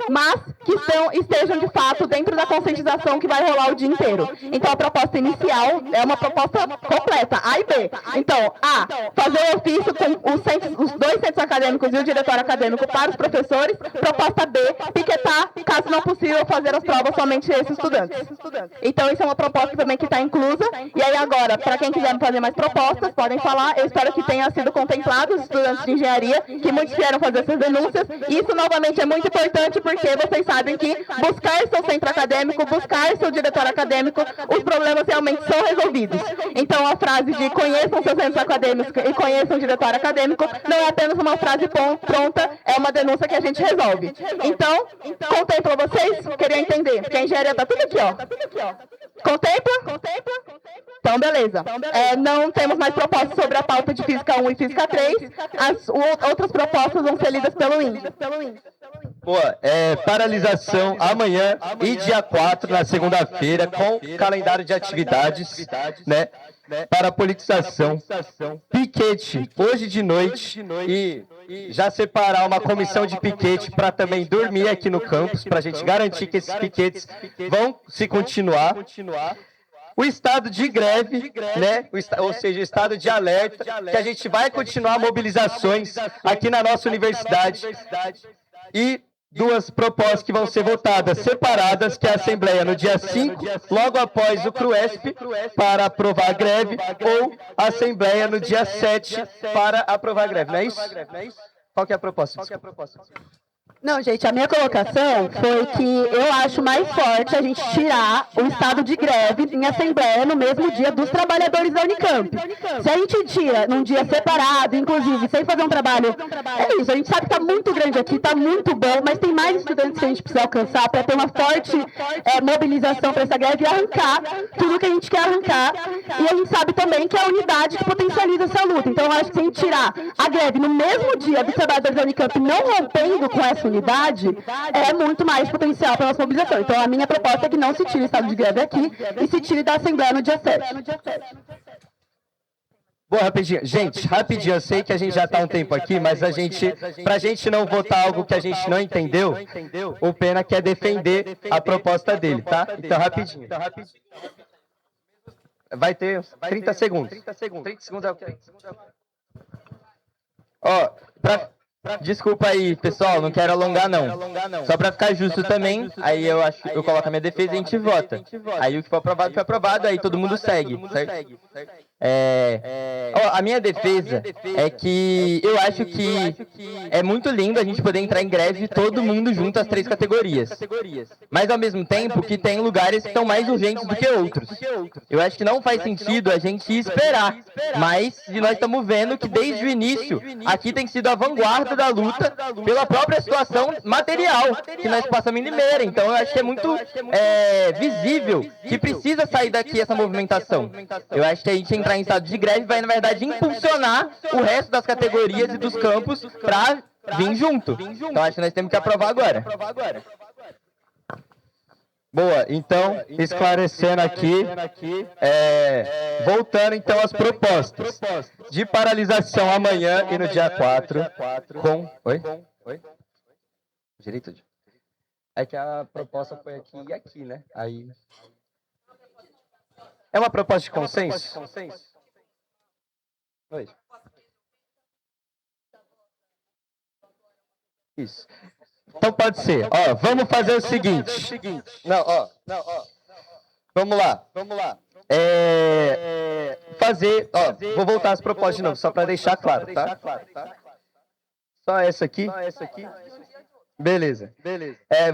mas que estejam de fato dentro da conscientização que vai rolar o dia inteiro. Então, a proposta inicial é uma proposta completa, A e B. Então, A, fazer o ofício com os 2 centros acadêmicos e o diretório acadêmico para os professores. Proposta B, piquetar, caso não possível, fazer as provas somente esses estudantes. Então, isso é uma proposta também que está inclusa. E aí, agora, para quem quiser fazer mais propostas, podem falar. Eu espero que tenha sido contemplado os estudantes de engenharia, que muitos vieram fazer essas denúncias. Isso, novamente, é muito importante, porque vocês sabem que buscar seu centro acadêmico, buscar seu diretório acadêmico, os problemas realmente são resolvidos. Então, a frase de conheçam seus centros acadêmicos e conheçam o diretório acadêmico não é apenas uma frase pronta, é uma denúncia que a gente resolve. Então, contempla vocês? Queria entender, porque a engenharia está tudo aqui, ó. Contempla? Então, beleza. Não temos mais propostas sobre a pauta de Física 1 e Física 3. As outras propostas vão ser lidas pelo índice. Boa, paralisação amanhã e dia 4, na segunda-feira, com calendário de atividades, né? Para a politização, piquete hoje de noite e já separar uma comissão de piquete para também dormir aqui no campus, para a gente garantir que esses piquetes vão se continuar. O estado de greve, né? Ou seja, o estado de alerta, que a gente vai continuar mobilizações aqui na nossa universidade. E 2 propostas que vão ser votadas separadas, que é a Assembleia no dia 5, logo após o CRUESP, para aprovar a greve, ou a Assembleia no dia 7, para aprovar a greve, não é isso? Qual que é a proposta? Não, gente, a minha colocação foi que eu acho mais forte a gente tirar o estado de greve em assembleia no mesmo dia dos trabalhadores da Unicamp. Se a gente tira num dia separado, inclusive, sem fazer um trabalho... É isso, a gente sabe que está muito grande aqui, está muito bom, mas tem mais estudantes que a gente precisa alcançar para ter uma forte mobilização para essa greve e arrancar tudo que a gente quer arrancar. E a gente sabe também que é a unidade que potencializa essa luta. Então, eu acho que se a gente tirar a greve no mesmo dia dos trabalhadores da Unicamp, não rompendo com essa unidade, é muito mais potencial para a nossa mobilização. Então, a minha proposta é que não se tire o estado de greve aqui e se tire da Assembleia no dia 7. Boa, rapidinho. Gente, rapidinho, eu sei que a gente já está um tempo aqui, mas pra gente não votar algo que a gente não entendeu, o Pena quer defender a proposta dele, tá? Então, rapidinho. Vai ter 30 segundos. 30 segundos é o quê? Ó, desculpa aí, pessoal, não quero alongar não. Só pra ficar justo também, aí eu coloco a minha defesa e a gente vota. Aí o que for aprovado foi aprovado, aí todo mundo segue, certo? A minha defesa é que eu acho que é muito lindo a gente poder entrar em greve todo mundo junto às 3 categorias. Mas ao mesmo tempo que tem lugares que são mais urgentes do que outros. Eu acho que não faz sentido a gente esperar. Mas nós estamos vendo que desde o início aqui tem sido a vanguarda da luta pela própria situação material que nós passamos em Limeira. Então eu acho que é muito visível que precisa sair daqui essa movimentação. Eu acho que a gente entrar em estado de greve vai, na verdade, impulsionar o resto das categorias e dos campos para vir junto. Então, acho que nós temos que aprovar agora. Boa, então, esclarecendo aqui, voltando então às propostas de paralisação amanhã e no dia 4, com... Oi? Direito? É que a proposta foi aqui e aqui, né? Aí... É uma proposta de consenso? Oi. Isso. Então pode ser. Ó, vamos fazer o seguinte. Não, ó. Vamos lá. Fazer, ó, vou voltar às propostas de novo, só para deixar claro, tá? Só essa aqui. Beleza.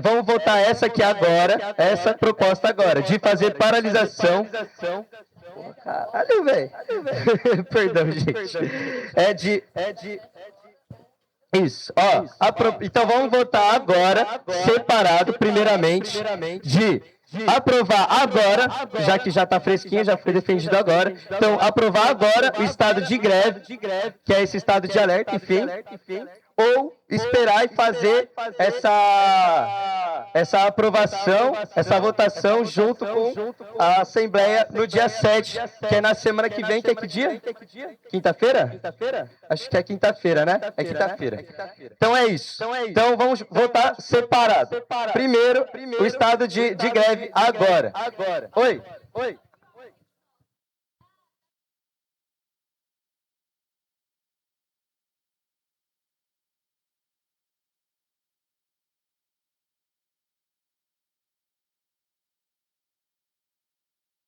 Vamos votar essa aqui agora, essa proposta agora, de fazer paralisação. Caralho, velho. Perdão, gente. Isso, ó. Então vamos votar agora, separado, primeiramente, de aprovar agora, já que já está fresquinho, já foi defendido agora. Então, aprovar agora o estado de greve, que é esse estado de alerta, enfim. Ou esperar e fazer essa aprovação, essa votação junto com a Assembleia no dia 7, que é na semana que vem, que é que dia? Quinta-feira? Acho que é quinta-feira, né? É quinta-feira. Então é isso. Então vamos votar separado. Primeiro, o estado de greve agora. Oi.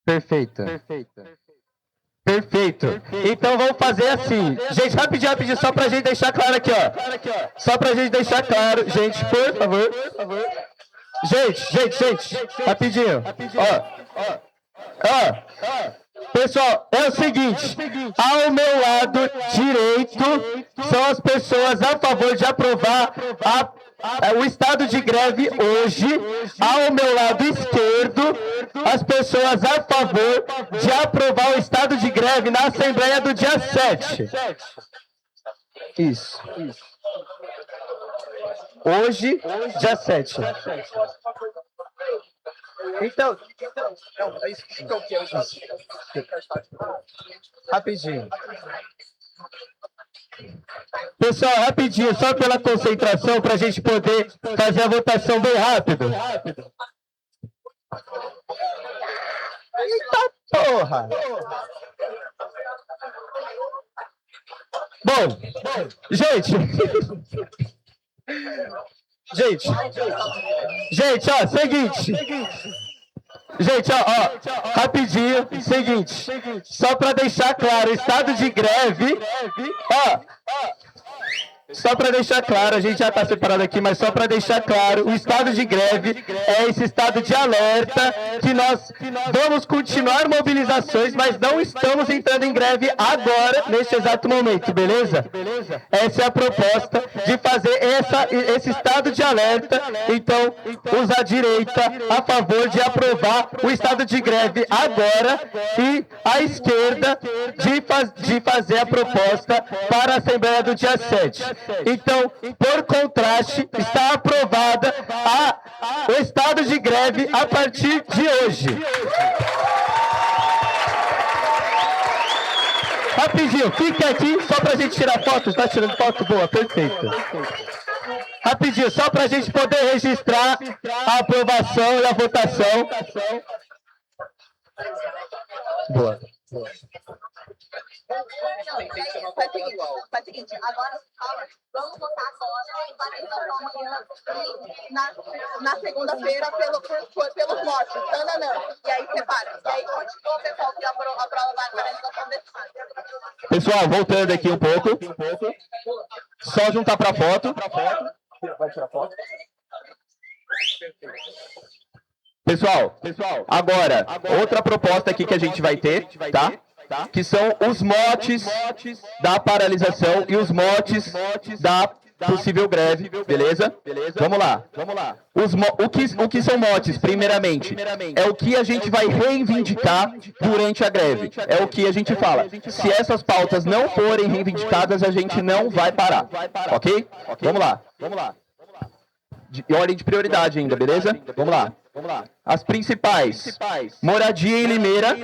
Perfeito. Então vamos fazer assim. Gente, rapidinho, só pra gente deixar claro aqui, ó. Só pra gente deixar claro, gente, por favor. Gente, rapidinho. Ó. Pessoal, é o seguinte, ao meu lado direito são as pessoas a favor de aprovar o estado de greve hoje. Ao meu lado esquerdo, as pessoas a favor de aprovar o estado de greve na Assembleia do dia 7. Isso. Hoje, dia 7. Então, rapidinho. Pessoal, rapidinho, só pela concentração, para a gente poder fazer a votação bem rápido. Eita porra! Bom, gente, ó, seguinte. Gente, ó, rapidinho, seguinte, só para deixar claro, o estado de greve, só para deixar claro, a gente já está separado aqui, mas só para deixar claro, o estado de greve é esse estado de alerta que nós vamos continuar mobilizações, mas não estamos entrando em greve agora, neste exato momento, beleza? Essa é a proposta de fazer esse estado de alerta, então, a direita a favor de aprovar o estado de greve agora e a esquerda de fazer a proposta para a Assembleia do dia 7. Então, por contraste, está aprovada o estado de greve a partir de hoje. Rapidinho, fica aqui só pra gente tirar foto. Está tirando foto? Boa, perfeito. Rapidinho, só pra gente poder registrar a aprovação e a votação. Boa. Faz o seguinte, agora vamos votar agora na segunda-feira pelos votos, e aí separa. E aí continua o pessoal que aprova a paralisação desse ato. Pessoal, voltando aqui um pouco, só juntar para foto. Vai tirar foto? Pessoal, agora, outra proposta aqui que a gente vai ter, tá? Que são os motes da paralisação e os motes da possível greve, beleza? Vamos lá. O que são motes, primeiramente? É o que a gente vai reivindicar durante a greve. É o que a gente fala. Se essas pautas não forem reivindicadas, a gente não vai parar, ok? Vamos lá. Em ordem de prioridade ainda, beleza? Vamos lá. As principais. Moradia em Limeira.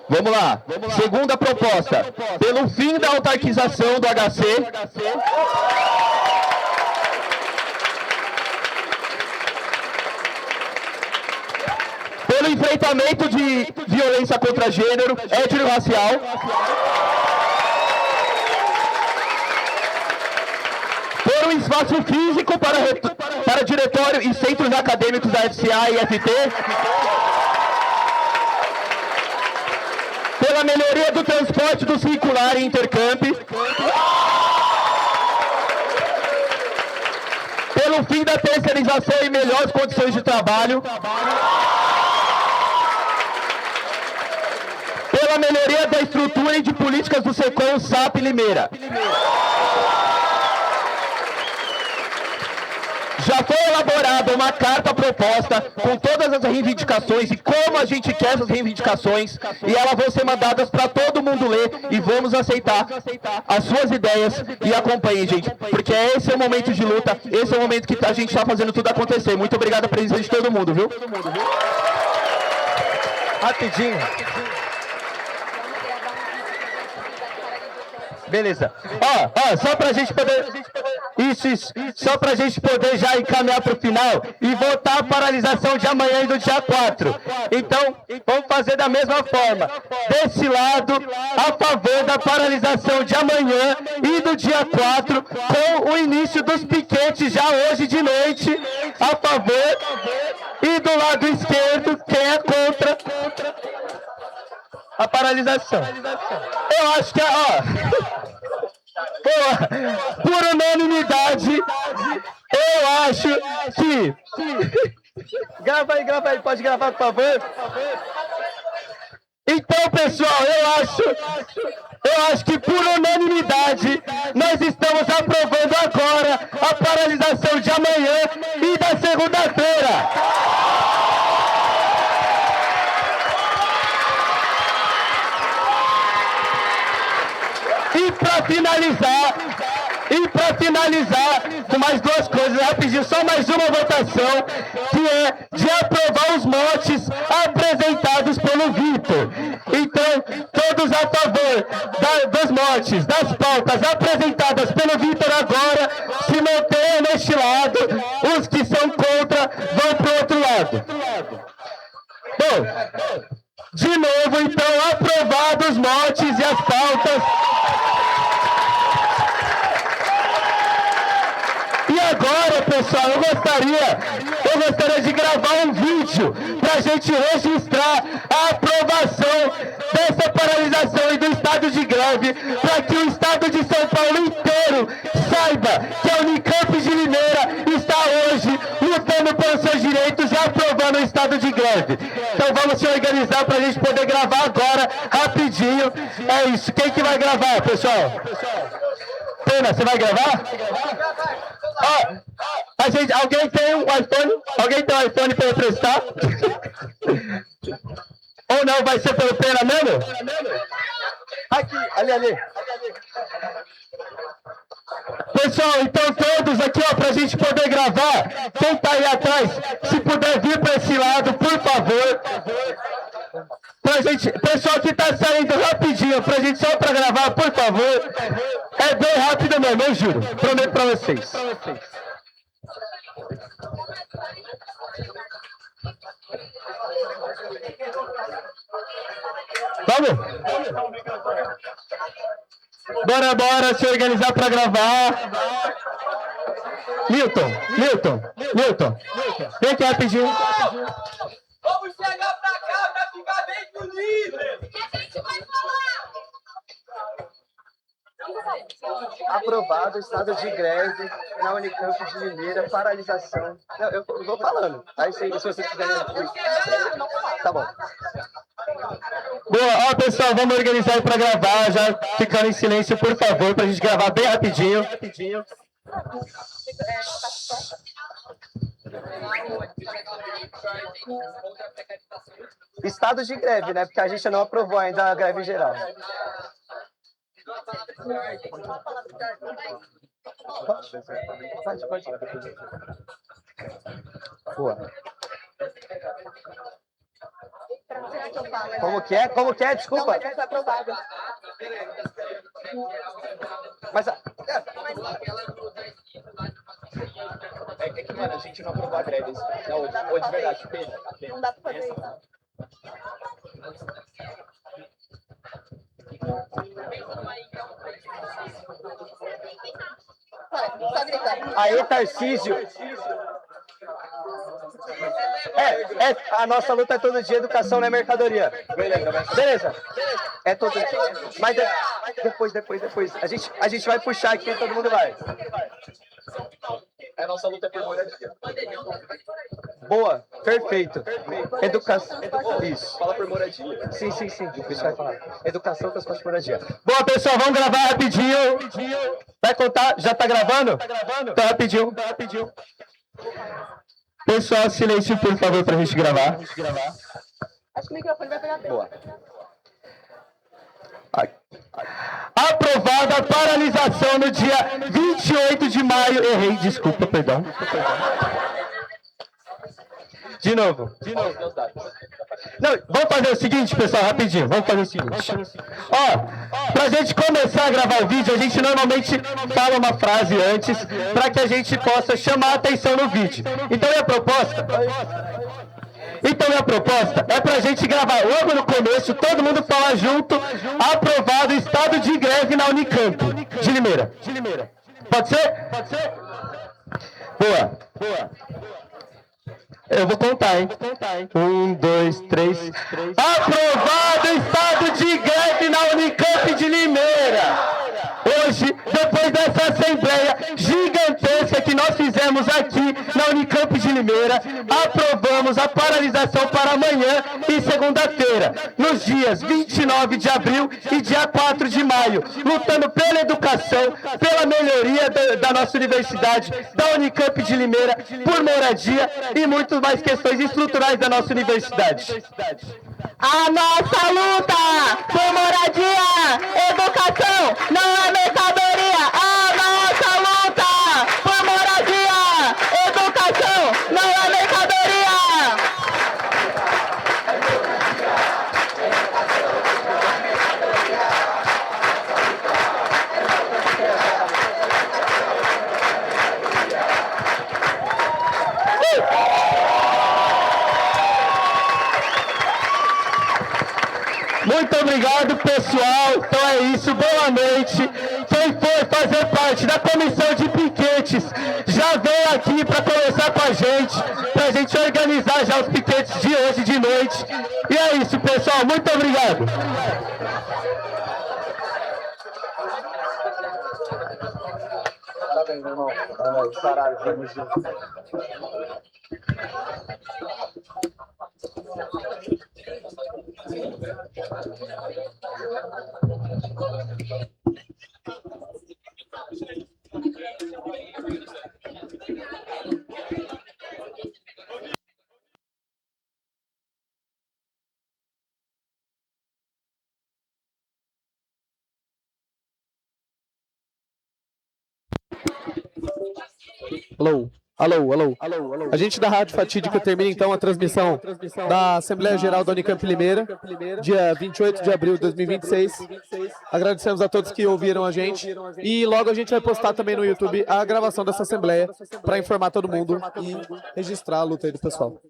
Vamos lá. Segunda proposta. Pelo fim da autarquização do HC. Pelo enfrentamento de violência contra gênero, étnico-racial. Por um espaço físico para para diretório e centros acadêmicos da FCA e FT, pela melhoria do transporte do circular e intercamp, pelo fim da terceirização e melhores condições de trabalho, pela melhoria da estrutura e de políticas do SECOM, SAP e Limeira. Já foi elaborada uma carta proposta com todas as reivindicações e como a gente quer essas reivindicações, e elas vão ser mandadas para todo mundo ler, e vamos aceitar as suas ideias e acompanhem, gente, porque esse é o momento de luta, esse é o momento que a gente está fazendo tudo acontecer. Muito obrigado a presença de todo mundo, viu? Rapidinho. Beleza. Ó, só pra gente poder... Isso. Só pra gente poder já encaminhar pro final e votar a paralisação de amanhã e do dia 4. Então, vamos fazer da mesma forma. Desse lado, a favor da paralisação de amanhã e do dia 4, com o início dos piquetes já hoje de noite, a favor. E do lado esquerdo, quem é contra a paralisação. Eu acho que, por unanimidade, eu acho que... Grava aí, pode gravar, por favor. Então, pessoal, eu acho que por unanimidade, nós estamos aprovando agora a paralisação de amanhã e da segunda-feira. E para finalizar, com mais duas coisas, rapidinho, só mais uma votação, que é de aprovar os motes apresentados pelo Vitor. Então, todos a favor dos motes, das pautas apresentadas pelo Vitor agora, se mantenham neste lado, os que são contra vão para o outro lado. Bom, de novo, então, aprovados os motes e as pautas. E agora, pessoal, eu gostaria de gravar um vídeo para a gente registrar a aprovação dessa paralisação e do estado de greve, para que o estado de São Paulo inteiro saiba que a Unicamp de Limeira está hoje lutando pelos seus direitos e aprovando o estado de greve. Então vamos se organizar para a gente poder gravar agora, rapidinho. É isso. Quem que vai gravar, pessoal? Pena, você vai gravar? Alguém tem um iPhone? Alguém tem um iPhone para emprestar? Ou não, vai ser pelo Pena mesmo? Aqui, ali. Pessoal, então todos aqui, ó, pra gente poder gravar, quem tá aí atrás, se puder vir para esse lado, por favor. Pra gente, pessoal que tá saindo rapidinho, pra gente só pra gravar, por favor. É bem rápido mesmo, eu juro. Prometo pra vocês. Vamos? Bora se organizar pra gravar. Milton. Vem aqui rapidinho. Vamos chegar pra cá pra ficar bem com livre. O que a gente vai falar? Aprovado o estado de greve na Unicamp de Limeira, paralisação. Não, eu vou falando. Aí se vocês quiserem... Tá bom. Boa, ó pessoal, vamos organizar aí pra gravar, já ficando em silêncio, por favor, pra gente gravar bem rapidinho. Estado de greve, né? Porque a gente não aprovou ainda a greve geral. Pode. Boa. Como que é? Desculpa. Mas é que, mano, a gente não aprovou a greve. Não, de verdade, pena. Não dá pra fazer isso. Aí, Tarcísio. A nossa luta é todo dia, educação não é mercadoria. Beleza? É todo dia. Mas depois. A gente vai puxar aqui, todo mundo vai. A nossa luta é por moradia. Boa, perfeito. Educação. Isso. Fala por moradia. Sim. Isso vai falar. Educação, transporte e moradia. Boa, pessoal, vamos gravar rapidinho. Vai contar? Já tá gravando? Então, rapidinho. Pessoal, silêncio, por favor, pra gente gravar. Acho que o microfone vai pegar bem. Boa. Aprovada a paralisação no dia 28 de maio. Errei, desculpa, perdão. De novo. Não, vamos fazer o seguinte, pessoal, rapidinho. Vamos fazer o seguinte. Ó, pra gente começar a gravar o vídeo, a gente normalmente fala uma frase antes para que a gente possa chamar a atenção no vídeo. Então, minha proposta é pra gente gravar logo no começo, todo mundo falar junto, aprovado o estado de greve na Unicamp de Limeira. Pode ser? Boa. Eu vou contar, hein? 1, 2, 3. Aprovado o estado de greve na Unicamp de Limeira. Hoje, depois dessa assembleia gigantesca que nós fizemos aqui na Unicamp de Limeira, aprovamos a paralisação para amanhã e segunda-feira, nos dias 29 de abril e dia 4 de maio, lutando pela educação, pela melhoria da nossa universidade, da Unicamp de Limeira, por moradia e muito mais questões estruturais da nossa universidade. A nossa luta por moradia, educação, não é mercadoria. A nossa luta por moradia, educação, não é mercadoria. Muito obrigado, pessoal. Então é isso, boa noite. Quem for fazer parte da comissão de piquetes, já vem aqui para conversar com a gente, para a gente organizar já os piquetes de hoje de noite. E é isso, pessoal. Muito obrigado. Parabéns, meu irmão. Caralho, vamos junto. Alô. A gente da Rádio Fatídica termina então a transmissão da Assembleia Geral da Unicamp Limeira, dia 28 de abril de 2026. Agradecemos a todos que ouviram a gente e logo a gente vai postar também no YouTube a gravação dessa Assembleia para informar todo mundo e registrar a luta aí do pessoal.